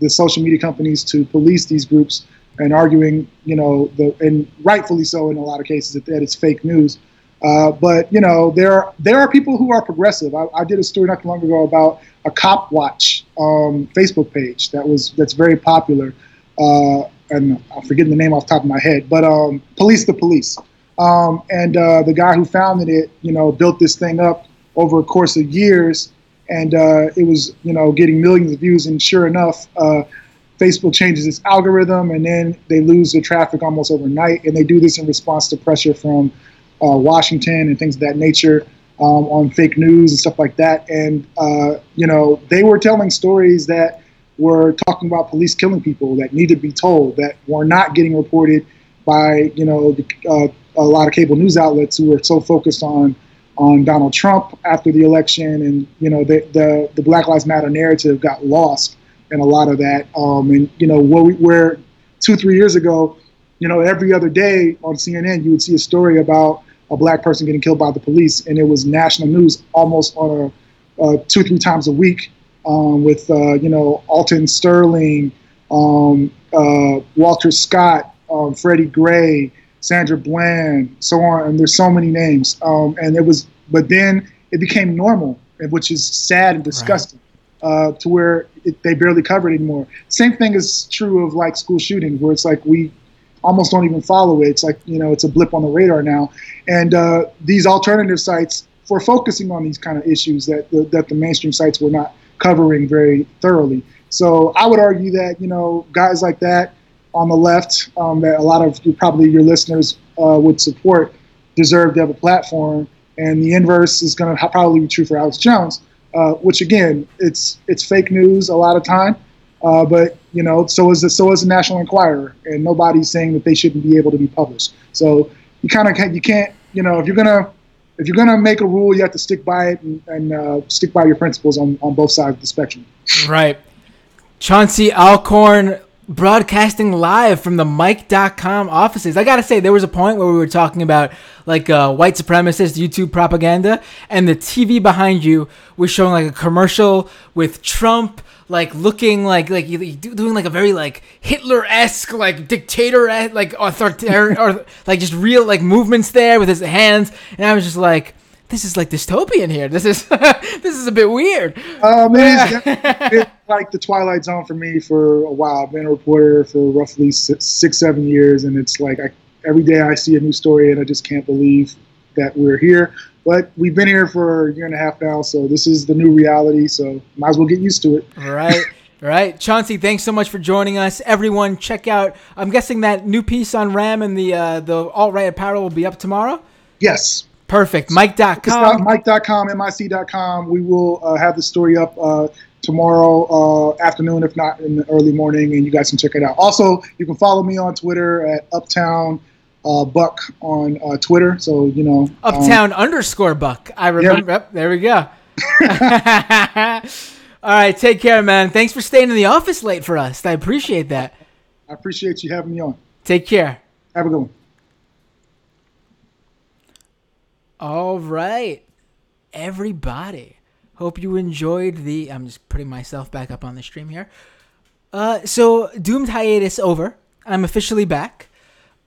S2: the social media companies to police these groups and arguing, and rightfully so in a lot of cases, that it's fake news. But there are people who are progressive. I did a story not too long ago about a Cop Watch Facebook page that's very popular, and I'm forgetting the name off the top of my head, but Police the Police. And the guy who founded it, built this thing up over a course of years. And it was, getting millions of views. And sure enough, Facebook changes its algorithm, and then they lose their traffic almost overnight. And they do this in response to pressure from Washington and things of that nature. on fake news and stuff like that. And, they were telling stories that were talking about police killing people that needed to be told, that were not getting reported by, a lot of cable news outlets who were so focused on Donald Trump after the election. And, the Black Lives Matter narrative got lost in a lot of that. Where 2-3 years ago, every other day on CNN, you would see a story about a black person getting killed by the police, and it was national news almost on 2-3 times a week, with Alton Sterling, Walter Scott, Freddie Gray, Sandra Bland, so on, and there's so many names. But then it became normal, which is sad and disgusting, to where they barely cover it anymore. Same thing is true of like school shootings, where it's like we almost don't even follow it. It's like, it's a blip on the radar now. And these alternative sites, for focusing on these kind of issues that the mainstream sites were not covering very thoroughly. So I would argue that, guys like that on the left, that a lot of probably your listeners would support, deserve to have a platform. And the inverse is going to probably be true for Alex Jones, which again, it's fake news a lot of time. But so is the National Enquirer, and nobody's saying that they shouldn't be able to be published. So you can't, if you're gonna make a rule, you have to stick by it and stick by your principles on both sides of the spectrum. Right.
S1: Chauncey Alcorn, broadcasting live from the Mic.com offices. I gotta say, there was a point where we were talking about like white supremacist YouTube propaganda, and the TV behind you was showing like a commercial with Trump, like looking like doing like a very like Hitler-esque, like dictator, like authoritarian, or like just real like movements there with his hands, and I was just like, this is like dystopian here. This is this is a bit weird.
S2: It's like the Twilight Zone for me for a while. I've been a reporter for roughly 6-7 years, and it's like every day I see a new story, and I just can't believe that we're here. But we've been here for a year and a half now, so this is the new reality, so might as well get used to it.
S1: Right. Chauncey, thanks so much for joining us. Everyone, check out, I'm guessing that new piece on RAM and the alt-right apparel will be up tomorrow?
S2: Yes.
S1: Perfect. Mic.com.
S2: Mic.com. We will have the story up tomorrow afternoon, if not in the early morning, and you guys can check it out. Also, you can follow me on Twitter at Uptown Buck on Twitter. So,
S1: Uptown _Buck. I remember. Yep, there we go. All right. Take care, man. Thanks for staying in the office late for us. I appreciate that.
S2: I appreciate you having me on.
S1: Take care.
S2: Have a good one.
S1: All right, everybody. Hope you enjoyed I'm just putting myself back up on the stream here. So doomed hiatus over. I'm officially back.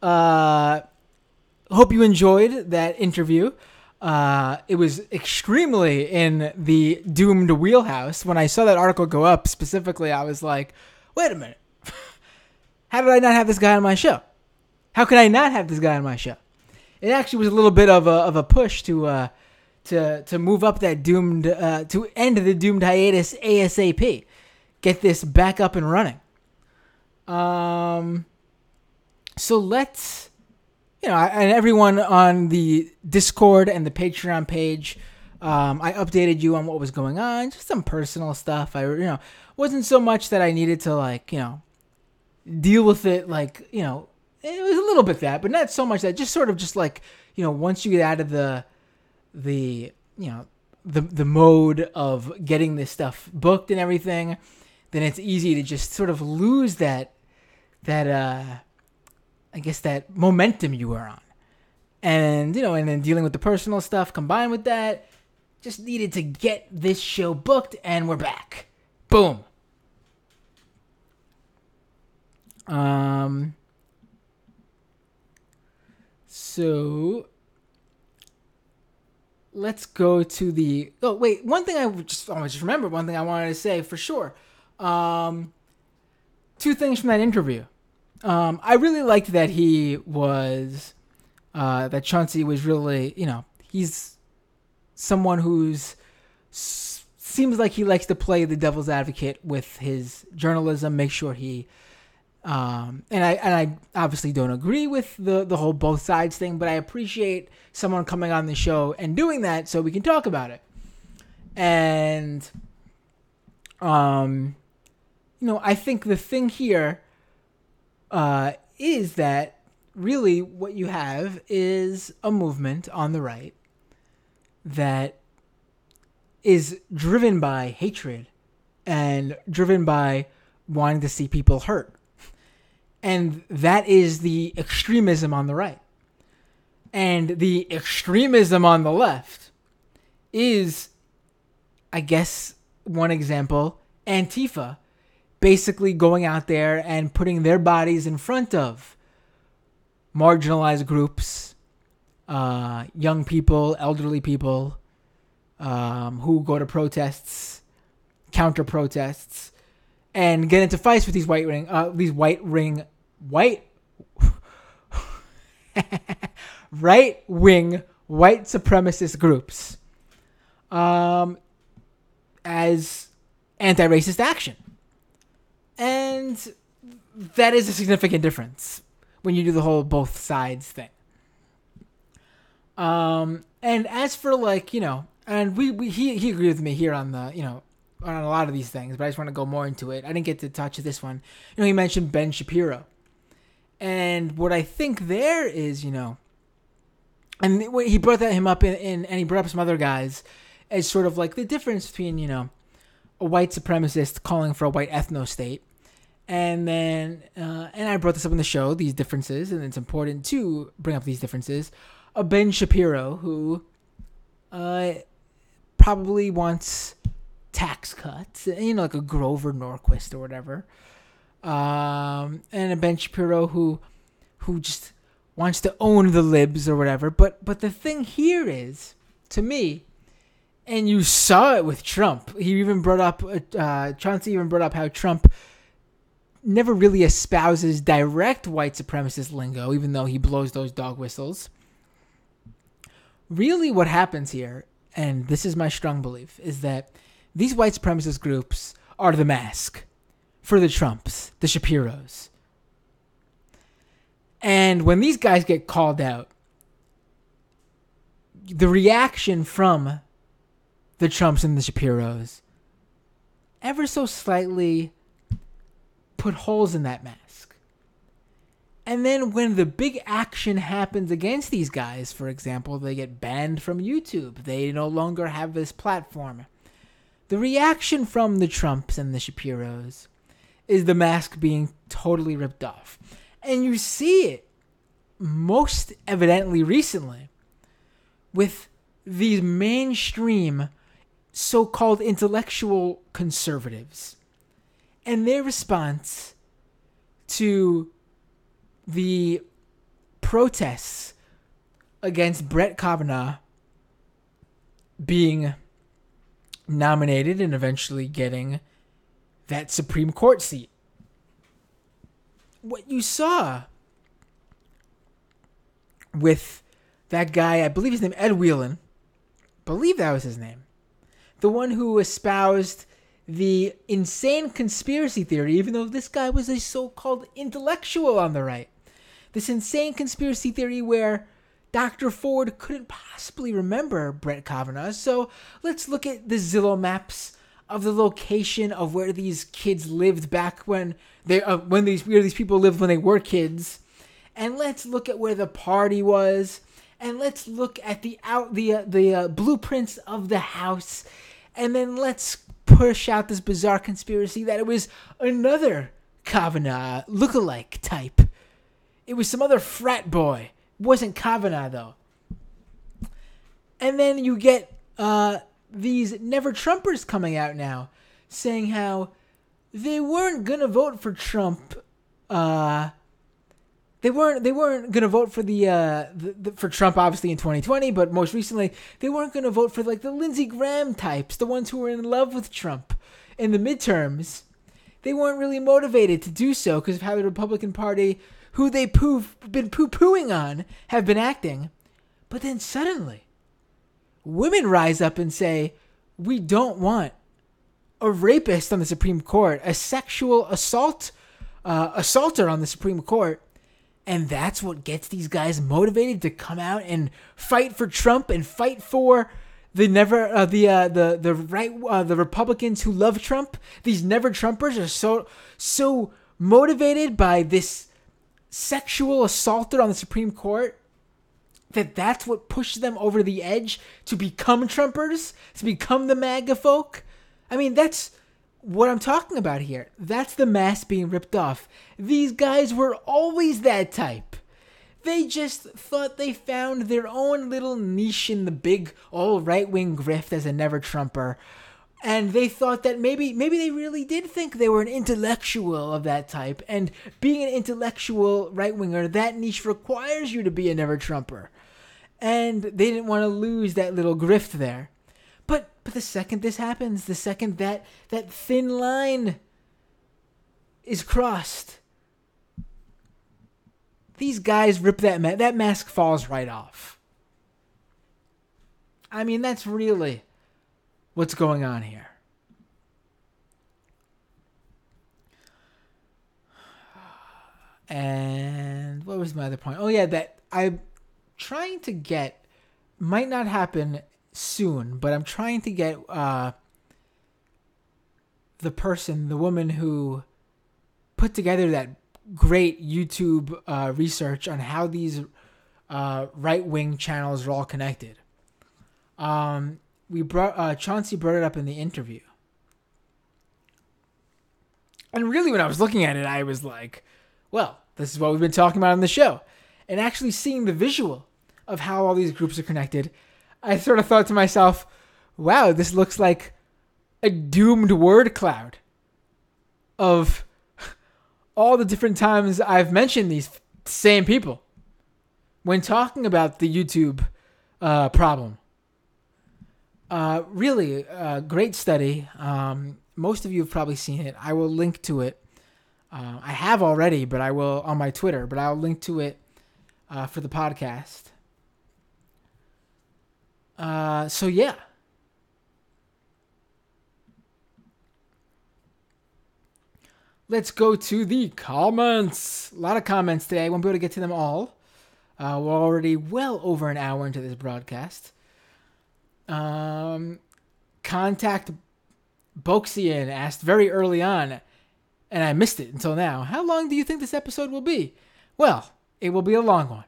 S1: Hope you enjoyed that interview. It was extremely in the doomed wheelhouse. When I saw that article go up specifically, I was like, wait a minute. How did I not have this guy on my show? How could I not have this guy on my show? It actually was a little bit of a push to move up that doomed to end the doomed hiatus ASAP, get this back up and running. So let's, and everyone on the Discord and the Patreon page, I updated you on what was going on, just some personal stuff. Wasn't so much that I needed to deal with it it was a little bit that, but not so much that. Just sort of just once you get out of the mode of getting this stuff booked and everything, then it's easy to just sort of lose that I guess that momentum you were on. And and then dealing with the personal stuff combined with that, just needed to get this show booked, and we're back. Boom. So let's go to the. Oh wait, one thing I just remembered. One thing I wanted to say for sure. 2 things from that interview. I really liked that he was, that Chauncey was really, he's someone who's seems like he likes to play the devil's advocate with his journalism. Make sure he And I obviously don't agree with the whole both sides thing, but I appreciate someone coming on the show and doing that so we can talk about it. And, I think the thing here is that really what you have is a movement on the right that is driven by hatred and driven by wanting to see people hurt. And that is the extremism on the right. And the extremism on the left is, I guess, one example, Antifa, basically going out there and putting their bodies in front of marginalized groups, young people, elderly people, who go to protests, counter protests, and get into fights with these right-wing white supremacist groups, as anti-racist action. And that is a significant difference when you do the whole both sides thing. And as for and he agreed with me here on on a lot of these things, but I just want to go more into it. I didn't get to touch this one. He mentioned Ben Shapiro. And what I think there is, and he brought him up and he brought up some other guys as sort of like the difference between, a white supremacist calling for a white ethno-state. And then, and I brought this up in the show, these differences, and it's important to bring up these differences. Ben Shapiro, who probably wants tax cuts, like a Grover Norquist or whatever. And a Ben Shapiro who just wants to own the libs or whatever. But the thing here is, to me, and you saw it with Trump. He even brought up, Chauncey even brought up how Trump never really espouses direct white supremacist lingo, even though he blows those dog whistles. Really what happens here, and this is my strong belief, is that these white supremacist groups are the mask for the Trumps, the Shapiros. And when these guys get called out, the reaction from the Trumps and the Shapiros ever so slightly put holes in that mask. And then when the big action happens against these guys, for example, they get banned from YouTube. They no longer have this platform. The reaction from the Trumps and the Shapiros is the mask being totally ripped off. And you see it most evidently recently with these mainstream so-called intellectual conservatives and their response to the protests against Brett Kavanaugh being nominated and eventually getting that Supreme Court seat. What you saw with that guy, I believe his name, Ed Whelan, I believe that was his name, the one who espoused the insane conspiracy theory, even though this guy was a so-called intellectual on the right. This insane conspiracy theory where Dr. Ford couldn't possibly remember Brett Kavanaugh. So let's look at the Zillow maps of the location of where these kids lived back when these people lived when they were kids, and let's look at where the party was, and let's look at the blueprints of the house, and then let's push out this bizarre conspiracy that it was another Kavanaugh lookalike type. It was some other frat boy. It wasn't Kavanaugh, though. And then you get these never-Trumpers coming out now saying how they weren't going to vote for Trump. They weren't going to vote for for Trump, obviously, in 2020, but most recently, they weren't going to vote for like the Lindsey Graham types, the ones who were in love with Trump in the midterms. They weren't really motivated to do so because of how the Republican Party, who they've been poo-pooing on, have been acting. But then suddenly, women rise up and say, we don't want a rapist on the Supreme Court, a sexual assault assaulter on the Supreme Court. And that's what gets these guys motivated to come out and fight for Trump and fight for the Republicans who love Trump. These never Trumpers are so motivated by this sexual assaulter on the Supreme Court that's what pushed them over the edge to become Trumpers, to become the MAGA folk. I mean, that's what I'm talking about here. That's the mask being ripped off. These guys were always that type. They just thought they found their own little niche in the big all right-wing grift as a never Trumper. And they thought that maybe they really did think they were an intellectual of that type. And being an intellectual right-winger, that niche requires you to be a never Trumper. And they didn't want to lose that little grift there. But the second this happens, the second that thin line is crossed, these guys rip that mask falls right off. I mean, that's really what's going on here. And what was my other point? Oh yeah, that I'm trying to get, might not happen soon, but I'm trying to get the woman who put together that great YouTube research on how these right-wing channels are all connected. Chauncey brought it up in the interview. And really, when I was looking at it, I was like, well, this is what we've been talking about on the show. And actually seeing the visual of how all these groups are connected, I sort of thought to myself, wow, this looks like a doomed word cloud of all the different times I've mentioned these same people when talking about the YouTube problem. Really, a great study. Most of you have probably seen it. I will link to it. I have already, but I will on my Twitter, but I'll link to it for the podcast. So yeah. Let's go to the comments. A lot of comments today. I won't be able to get to them all. We're already well over an hour into this broadcast. Contact Boxian asked very early on, and I missed it until now, how long do you think this episode will be? Well, it will be a long one.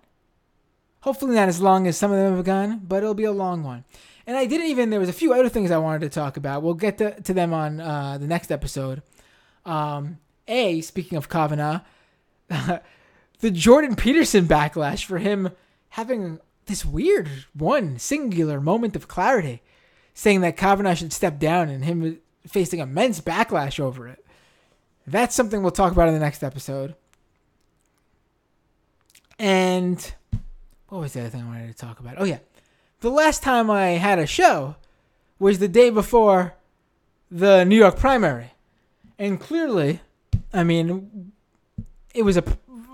S1: Hopefully not as long as some of them have gone, but it'll be a long one. And there was a few other things I wanted to talk about. We'll get to them on the next episode. Speaking of Kavanaugh, the Jordan Peterson backlash for him having this weird singular moment of clarity, saying that Kavanaugh should step down and him facing immense backlash over it. That's something we'll talk about in the next episode. And what was the other thing I wanted to talk about? Oh yeah, the last time I had a show was the day before the New York primary. And clearly, I mean, it was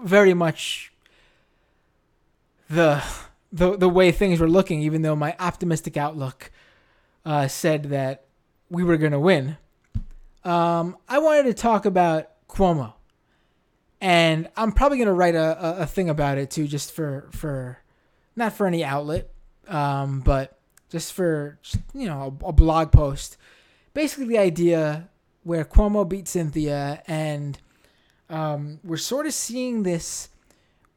S1: very much the way things were looking, even though my optimistic outlook said that we were going to win. I wanted to talk about Cuomo. And I'm probably going to write a thing about it too, just for not for any outlet, but just for, a blog post. Basically the idea where Cuomo beat Cynthia, and we're sort of seeing this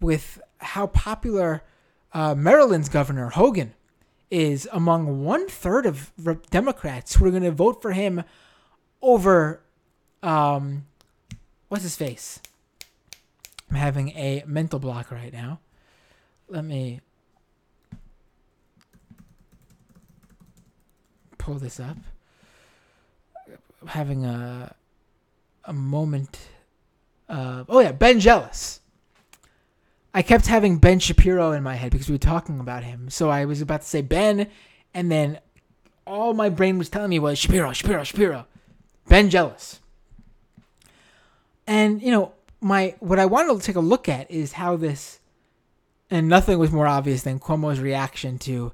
S1: with how popular Maryland's governor, Hogan, is among 1/3 of Democrats who are going to vote for him over, what's his face? I'm having a mental block right now. Let me pull this up. I'm having a moment of... Oh, yeah, Ben Jealous. I kept having Ben Shapiro in my head because we were talking about him. So I was about to say Ben, and then all my brain was telling me was Shapiro. Ben Jealous. And, what I wanted to take a look at is how this, and nothing was more obvious than Cuomo's reaction to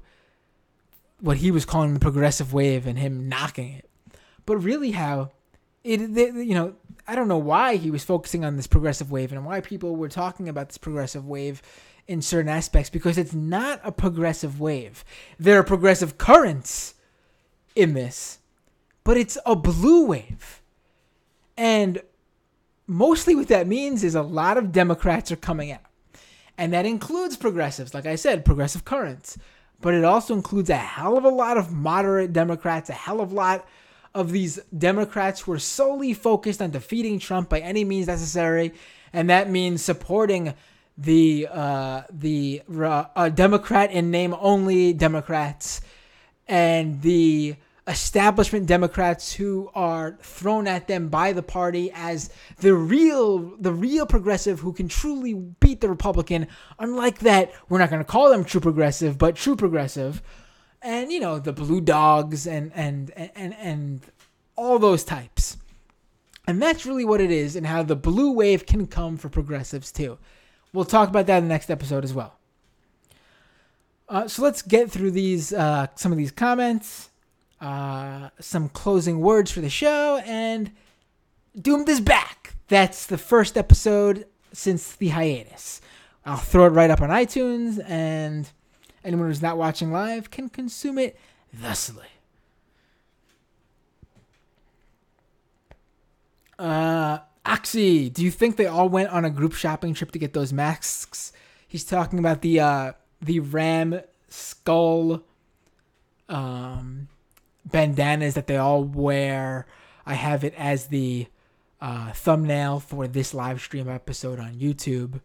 S1: what he was calling the progressive wave and him knocking it. But really how I don't know why he was focusing on this progressive wave and why people were talking about this progressive wave in certain aspects, because it's not a progressive wave. There are progressive currents in this, but it's a blue wave. And mostly what that means is a lot of Democrats are coming out. And that includes progressives, like I said, progressive currents. But it also includes a hell of a lot of moderate Democrats, a hell of a lot of these Democrats who are solely focused on defeating Trump by any means necessary. And that means supporting the Democrat in name only Democrats and the establishment Democrats who are thrown at them by the party as the real progressive who can truly beat the Republican. Unlike that, we're not going to call them true progressive, but true progressive. And, you know, the blue dogs and all those types. And that's really what it is, and how the blue wave can come for progressives too. We'll talk about that in the next episode as well. So let's get through these some of these comments, some closing words for the show, and Doomed is back. That's the first episode since the hiatus. I'll throw it right up on iTunes, and anyone who's not watching live can consume it thusly. Oxy, do you think they all went on a group shopping trip to get those masks? He's talking about the ram skull bandanas that they all wear. I have it as the thumbnail for this live stream episode on YouTube.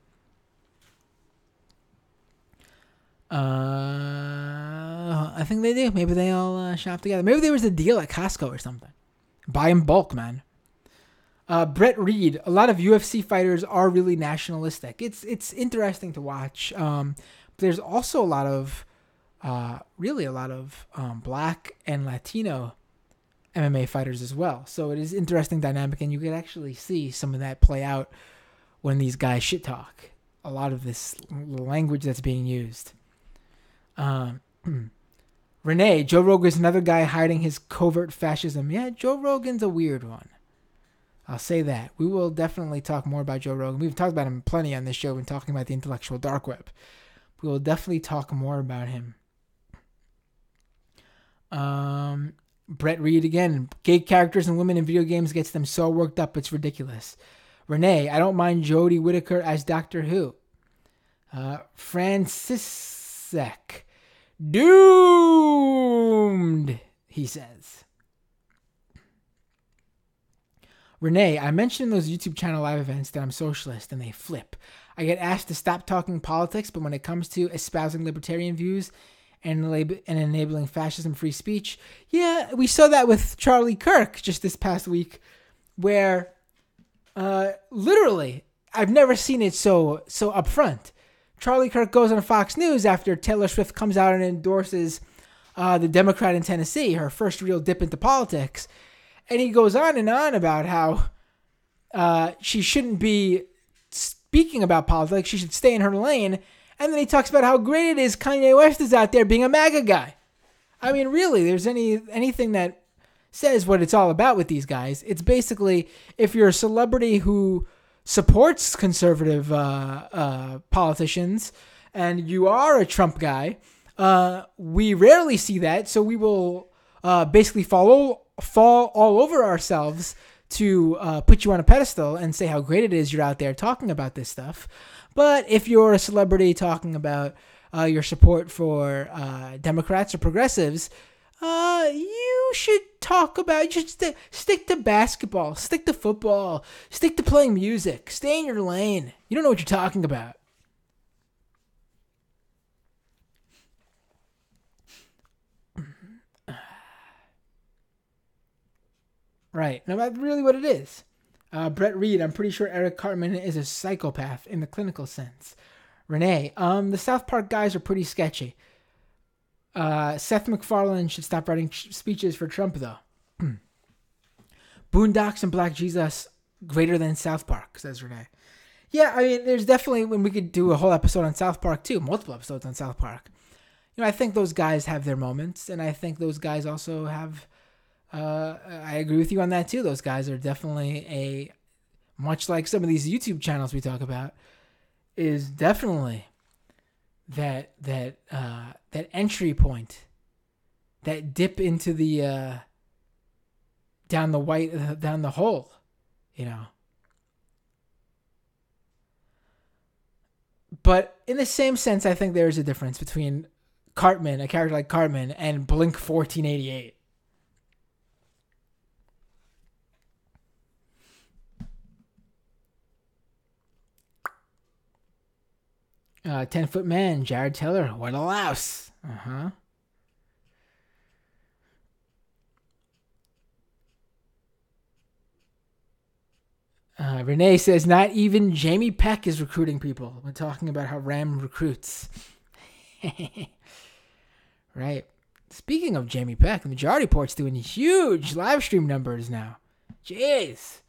S1: I think they do. Maybe they all shop together. Maybe there was a deal at Costco or something. Buy in bulk, man. Brett Reed, a lot of UFC fighters are really nationalistic. It's interesting to watch. There's also a lot of Black and Latino MMA fighters as well. So it is interesting dynamic, and you can actually see some of that play out when these guys shit talk. A lot of this language that's being used. Renee, Joe Rogan's another guy hiding his covert fascism. Yeah, Joe Rogan's a weird one. I'll say that. We will definitely talk more about Joe Rogan. We've talked about him plenty on this show when talking about the intellectual dark web. We will definitely talk more about him. Brett Reed again. Gay characters and women in video games gets them so worked up, it's ridiculous. Renee, I don't mind Jodie Whittaker as Doctor Who. Francisek. Doomed, he says. Renee, I mentioned in those YouTube channel live events that I'm socialist, and they flip. I get asked to stop talking politics, but when it comes to espousing libertarian views and enabling fascism free speech, yeah, we saw that with Charlie Kirk just this past week, where literally, I've never seen it so upfront. Charlie Kirk goes on Fox News after Taylor Swift comes out and endorses the Democrat in Tennessee, her first real dip into politics. And he goes on and on about how she shouldn't be speaking about politics. She should stay in her lane. And then he talks about how great it is Kanye West is out there being a MAGA guy. I mean, really, there's anything that says what it's all about with these guys. It's basically, if you're a celebrity who supports conservative politicians and you are a Trump guy, we rarely see that. So we will basically fall all over ourselves to put you on a pedestal and say how great it is you're out there talking about this stuff. But if you're a celebrity talking about your support for Democrats or progressives, you should stick to basketball, stick to football, stick to playing music, stay in your lane. You don't know what you're talking about. Right. Now, that's really what it is. Brett Reed, I'm pretty sure Eric Cartman is a psychopath in the clinical sense. Renee, the South Park guys are pretty sketchy. Seth MacFarlane should stop writing speeches for Trump, though. Boondocks and Black Jesus greater than South Park, says Renee. Yeah, I mean, there's definitely, when we could do a whole episode on South Park, too, multiple episodes on South Park. You know, I think those guys have their moments, and I think those guys also have... I agree with you on that too. Those guys are definitely much like some of these YouTube channels we talk about, is definitely that entry point, that dip into the down the hole, you know. But in the same sense, I think there is a difference between Cartman, a character like Cartman, and Blink 1488. Uh, 10-foot man, Jared Taylor, what a louse. Renee says, not even Jamie Peck is recruiting people. We're talking about how Ram recruits. Right. Speaking of Jamie Peck, the Majority Report's doing huge live stream numbers now. Jeez.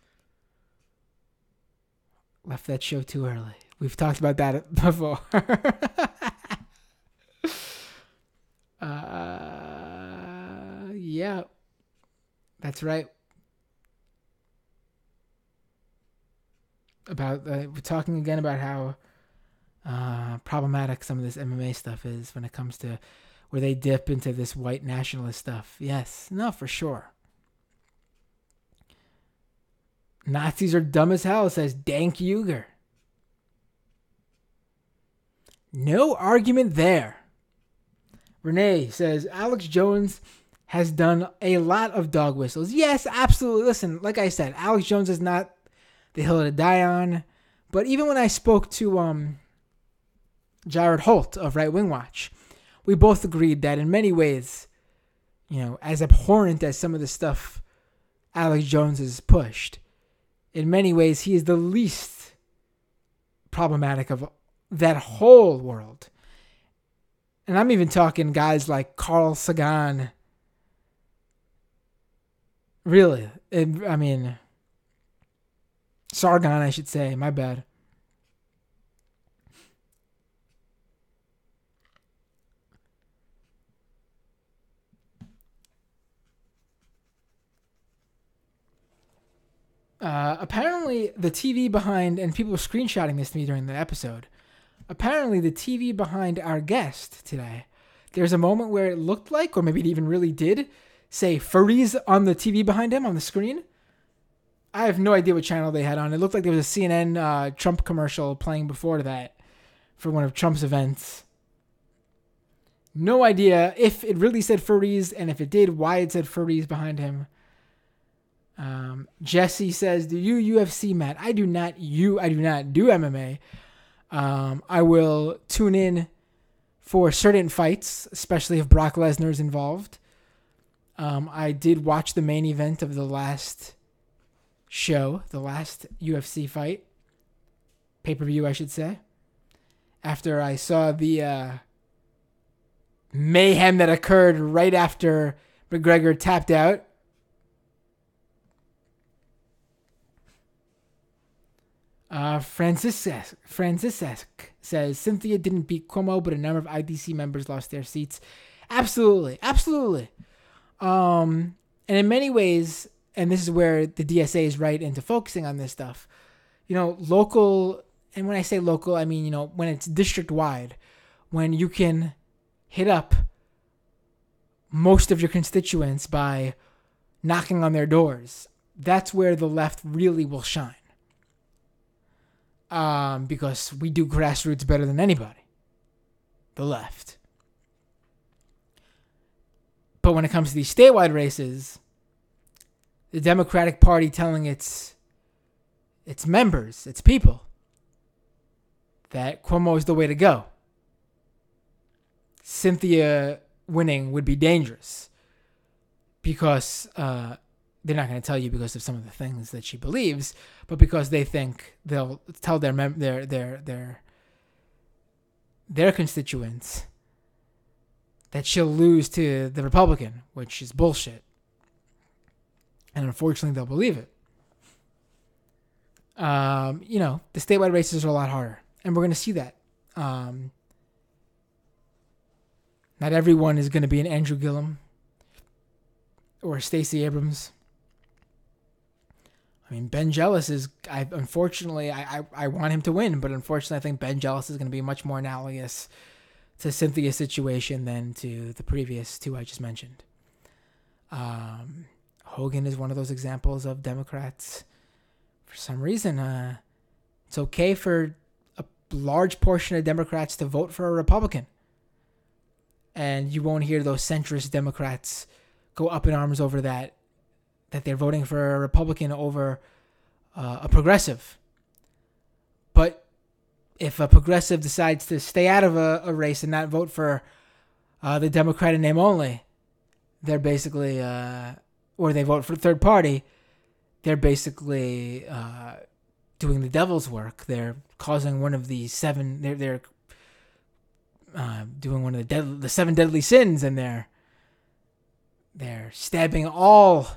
S1: Left that show too early. We've talked about that before. Yeah. That's right. We're talking again about how problematic some of this MMA stuff is when it comes to where they dip into this white nationalist stuff. Yes, no, for sure. Nazis are dumb as hell, says Dank Uger. No argument there. Renee says Alex Jones has done a lot of dog whistles. Yes, absolutely. Listen, like I said, Alex Jones is not the hill to die on. But even when I spoke to Jared Holt of Right Wing Watch, we both agreed that in many ways, you know, as abhorrent as some of the stuff Alex Jones has pushed, in many ways he is the least problematic of that whole world. And I'm even talking guys like Carl Sagan. Really, Sargon, I should say. My bad. Apparently, the TV behind, and people were screenshotting this to me during the episode. Apparently, the TV behind our guest today, there's a moment where it looked like, or maybe it even really did, say furries on the TV behind him on the screen. I have no idea what channel they had on. It looked like there was a CNN Trump commercial playing before that for one of Trump's events. No idea if it really said furries, and if it did, why it said furries behind him. Jesse says, do you UFC, Matt? I do not do MMA. I will tune in for certain fights, especially if Brock Lesnar is involved. I did watch the main event of the last show, the last UFC fight. Pay-per-view, I should say. After I saw the mayhem that occurred right after McGregor tapped out. Francisek says, Cynthia didn't beat Cuomo, but a number of IDC members lost their seats. Absolutely. And in many ways, and this is where the DSA is right into focusing on this stuff, you know, local, and when I say local, I mean, you know, when it's district-wide, when you can hit up most of your constituents by knocking on their doors, that's where the left really will shine. Because we do grassroots better than anybody. The left. But when it comes to these statewide races, the Democratic Party telling its members, its people, that Cuomo is the way to go. Cynthia winning would be dangerous because they're not going to tell you because of some of the things that she believes, but because they think they'll tell their constituents that she'll lose to the Republican, which is bullshit. And unfortunately, they'll believe it. You know, the statewide races are a lot harder, and we're going to see that. Not everyone is going to be an Andrew Gillum or Stacey Abrams. I mean, Ben Jealous is, I want him to win, but unfortunately I think Ben Jealous is going to be much more analogous to Cynthia's situation than to the previous two I just mentioned. Hogan is one of those examples of Democrats. For some reason, it's okay for a large portion of Democrats to vote for a Republican. And you won't hear those centrist Democrats go up in arms over that they're voting for a Republican over a progressive. But if a progressive decides to stay out of a race and not vote for the Democrat in name only, they're basically, or they vote for third party, they're basically doing the devil's work. They're causing one of the seven, they're doing one of the seven deadly sins, and they're stabbing all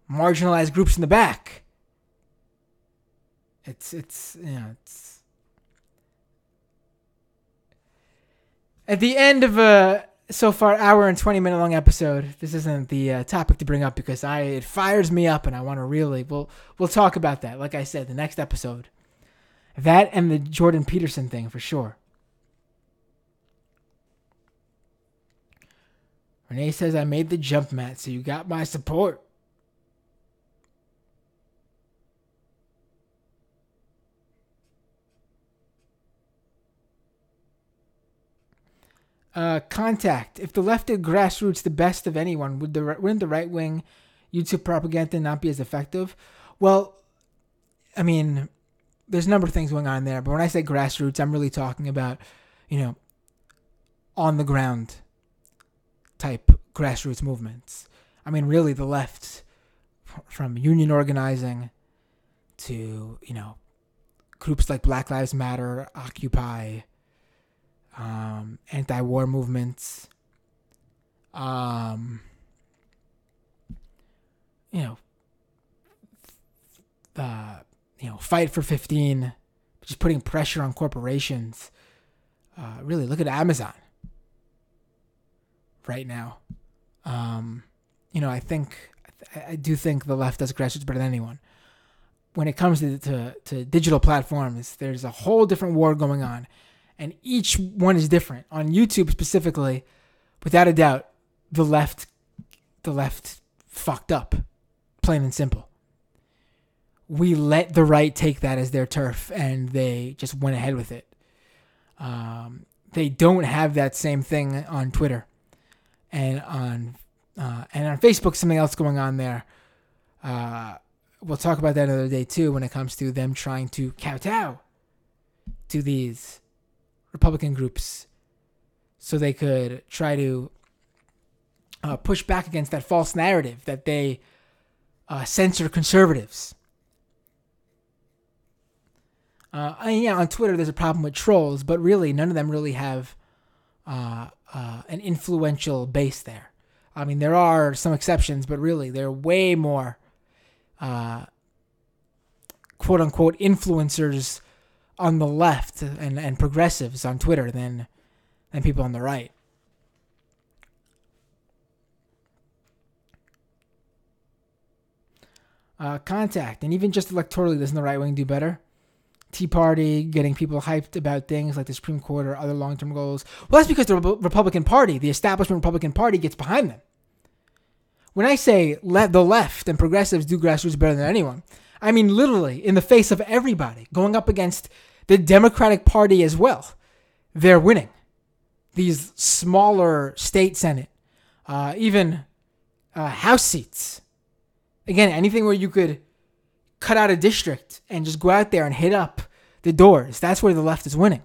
S1: marginalized groups in the back. It's at the end of a so far hour and 20-minute long episode. This isn't the topic to bring up because it fires me up, and I want to really we'll talk about that. Like I said, the next episode, that and the Jordan Peterson thing for sure. Renee says, I made the jump, Matt, so you got my support. Contact. If the left did grassroots the best of anyone, wouldn't the right-wing YouTube propaganda not be as effective? Well, I mean, there's a number of things going on there, but when I say grassroots, I'm really talking about, on the ground type grassroots movements. I mean, really the left, from union organizing to, groups like Black Lives Matter, Occupy, anti-war movements, Fight for 15, just putting pressure on corporations. Really, look at Amazon right now. I do think the left does grassroots better than anyone. When it comes to digital platforms, there's a whole different war going on, and each one is different. On YouTube specifically, without a doubt, the left fucked up, plain and simple. We let the right take that as their turf, and they just went ahead with it. They don't have that same thing on Twitter, and on Facebook. Something else going on there. We'll talk about that another day too, when it comes to them trying to kowtow to these Republican groups, so they could try to push back against that false narrative that they censor conservatives. On Twitter, there's a problem with trolls, but really, none of them really have an influential base there. I mean, there are some exceptions, but really, they're way more quote-unquote influencers on the left and progressives on Twitter than people on the right. Contact. And even just electorally, doesn't the right wing do better? Tea Party, getting people hyped about things like the Supreme Court or other long-term goals. Well, that's because the Republican Party, the establishment Republican Party, gets behind them. When I say the left and progressives do grassroots better than anyone, I mean literally in the face of everybody, going up against the Democratic Party as well. They're winning. These smaller state Senate, even House seats. Again, anything where you could cut out a district and just go out there and hit up the doors. That's where the left is winning.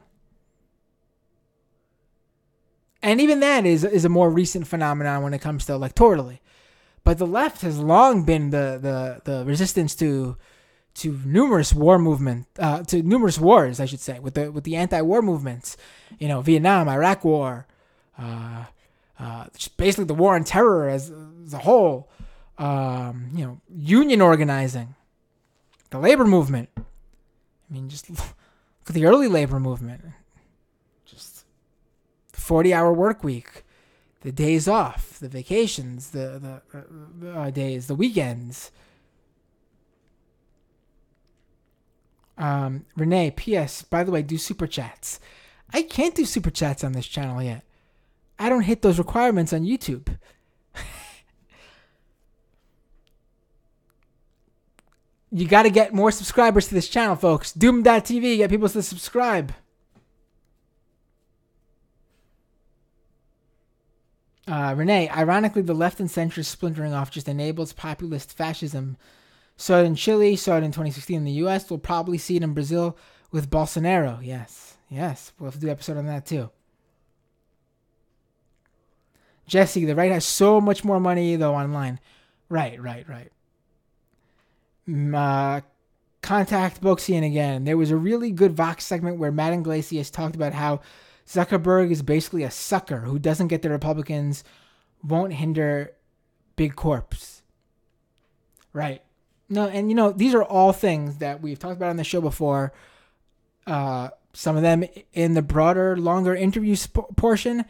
S1: And even that is a more recent phenomenon when it comes to electorally. But the left has long been the resistance to numerous to numerous wars, I should say, with the anti-war movements. Vietnam, Iraq War, just basically the war on terror as a whole. Union organizing. The labor movement. I mean, just look at the early labor movement. Just the 40-hour work week, the days off, the vacations, the days, the weekends. Renee, P.S. By the way, do super chats. I can't do super chats on this channel yet. I don't hit those requirements on YouTube. You got to get more subscribers to this channel, folks. Doom.tv, get people to subscribe. Renee, ironically, the left and center splintering off just enables populist fascism. Saw it in Chile, saw it in 2016 in the U.S. We'll probably see it in Brazil with Bolsonaro. Yes. We'll have to do an episode on that too. Jesse, the right has so much more money, though, online. Right. Contact Boxian again. There was a really good Vox segment where Matt Iglesias talked about how Zuckerberg is basically a sucker who doesn't get the Republicans, won't hinder big corps. Right. No, and these are all things that we've talked about on the show before. Some of them in the broader, longer interview portion,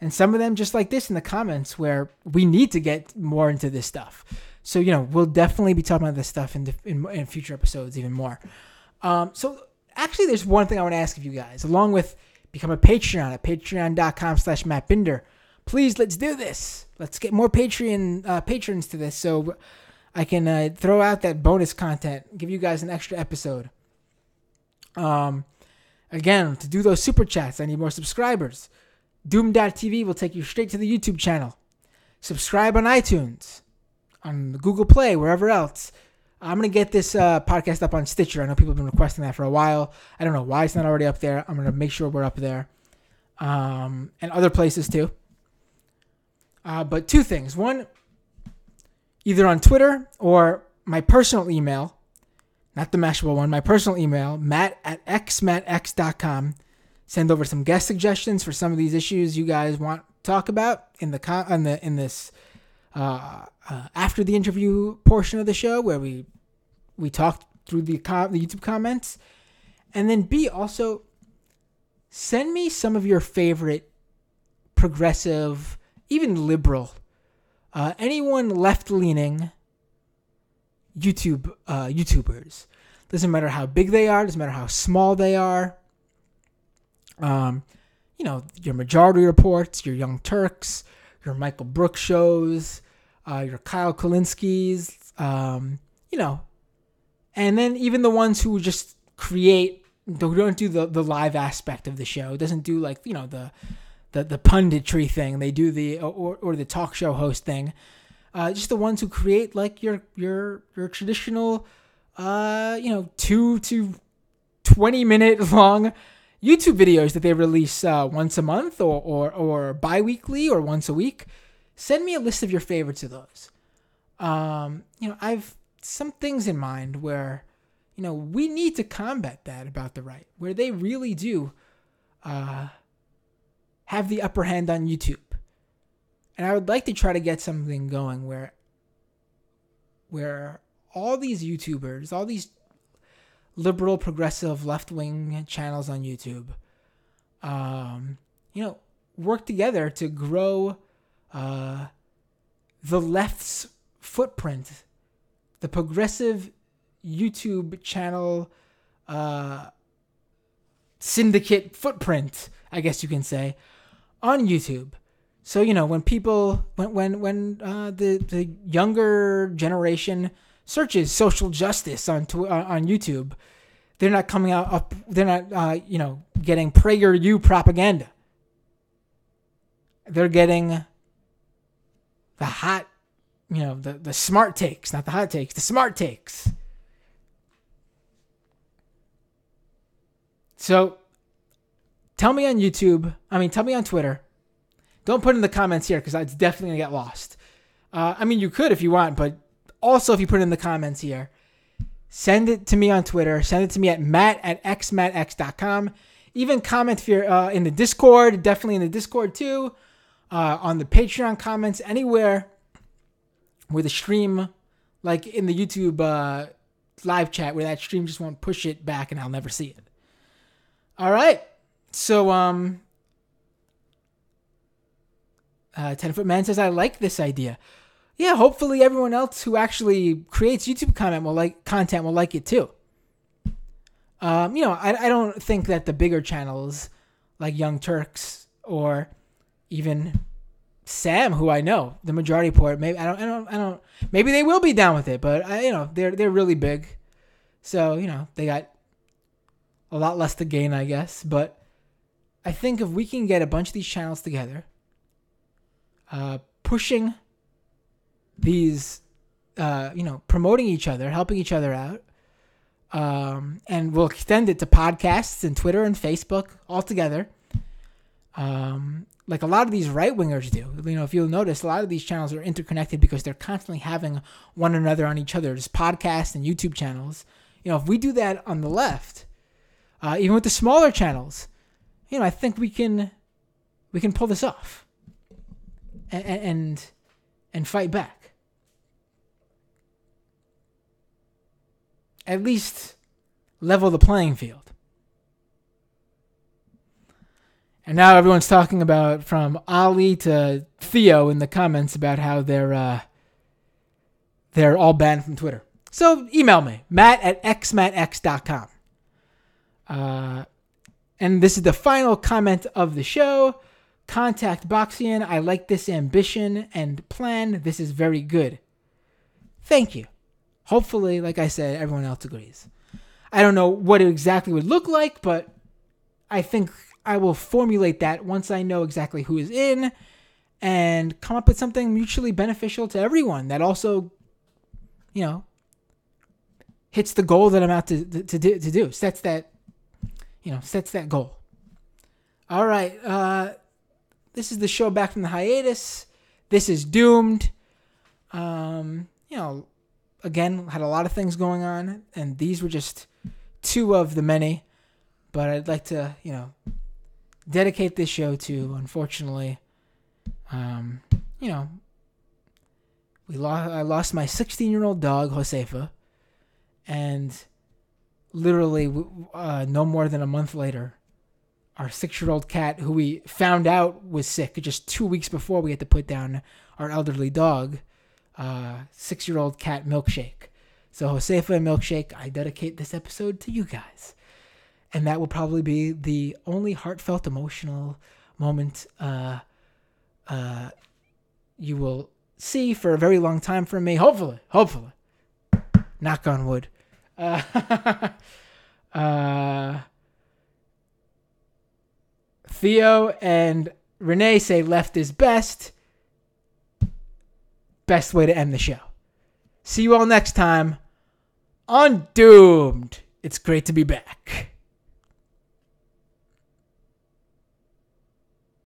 S1: and some of them just like this in the comments where we need to get more into this stuff. So, we'll definitely be talking about this stuff in future episodes even more. So actually, there's one thing I want to ask of you guys, along with become a Patreon at patreon.com/MattBinder. Please, let's do this. Let's get more Patreon patrons to this so I can throw out that bonus content, give you guys an extra episode. Again, to do those super chats, I need more subscribers. Doom.tv will take you straight to the YouTube channel. Subscribe on iTunes, on Google Play, wherever else. I'm going to get this podcast up on Stitcher. I know people have been requesting that for a while. I don't know why it's not already up there. I'm going to make sure we're up there. And other places too. But two things. One, either on Twitter or my personal email, not the Mashable one, my personal email, matt@xmattx.com. Send over some guest suggestions for some of these issues you guys want to talk about in this after the interview portion of the show where we talked through the YouTube comments. And then B, also send me some of your favorite progressive, even liberal, anyone left-leaning YouTubers. Doesn't matter how big they are, doesn't matter how small they are. Your Majority Reports, your Young Turks, your Michael Brooks shows, your Kyle Kalinskis, and then even the ones who just don't do the live aspect of the show, doesn't do like, the punditry thing. They do or the talk show host thing. Just the ones who create like your traditional, 2 to 20 minute long YouTube videos that they release once a month or bi-weekly or once a week. Send me a list of your favorites of those. I've some things in mind where, we need to combat that about the right, where they really do have the upper hand on YouTube. And I would like to try to get something going where all these YouTubers, all these liberal, progressive, left-wing channels on YouTube, work together to grow the left's footprint, the progressive YouTube channel syndicate footprint, I guess you can say, on YouTube. So, when people, when the younger generation searches social justice on YouTube, they're not coming up, they're not, getting PragerU propaganda. They're getting the hot, the smart takes, not the hot takes, the smart takes. So, tell me on Twitter. Don't put it in the comments here because it's definitely going to get lost. You could if you want, but also if you put it in the comments here, send it to me on Twitter. Send it to me at matt@xmattx.com. Even comment if you're in the Discord, definitely in the Discord too, on the Patreon comments, anywhere where the stream, like in the YouTube live chat, where that stream just won't push it back and I'll never see it. All right. So, 10-Foot Man says, I like this idea. Yeah, hopefully everyone else who actually creates YouTube content will like it too. I don't think that the bigger channels like Young Turks or even Sam, who I know, the majority port, maybe I don't. Maybe they will be down with it, but they're really big, so they got a lot less to gain, I guess. But I think if we can get a bunch of these channels together, pushing these, promoting each other, helping each other out, and we'll extend it to podcasts and Twitter and Facebook all together. Like a lot of these right-wingers do. If you'll notice, a lot of these channels are interconnected because they're constantly having one another on each other's podcasts and YouTube channels. If we do that on the left, even with the smaller channels, I think we can pull this off and fight back. At least level the playing field. And now everyone's talking about, from Ali to Theo in the comments, about how they're all banned from Twitter. So email me, matt@xmattx.com. And this is the final comment of the show. Contact Boxian. I like this ambition and plan. This is very good. Thank you. Hopefully, like I said, everyone else agrees. I don't know what it exactly would look like, but I think I will formulate that once I know exactly who is in and come up with something mutually beneficial to everyone that also, hits the goal that I'm out to do. Sets that goal. All right. This is the show back from the hiatus. This is Doomed. Again, had a lot of things going on, and these were just two of the many. But I'd like to, dedicate this show to, unfortunately, I lost my 16-year-old dog, Josefa, and literally no more than a month later, our 6-year-old cat, who we found out was sick just 2 weeks before we had to put down our elderly dog, 6-year-old cat Milkshake. So Josefa and Milkshake, I dedicate this episode to you guys. And that will probably be the only heartfelt, emotional moment you will see for a very long time from me. Hopefully. Knock on wood. Theo and Renee say left is best. Best way to end the show. See you all next time on Doomed. It's great to be back.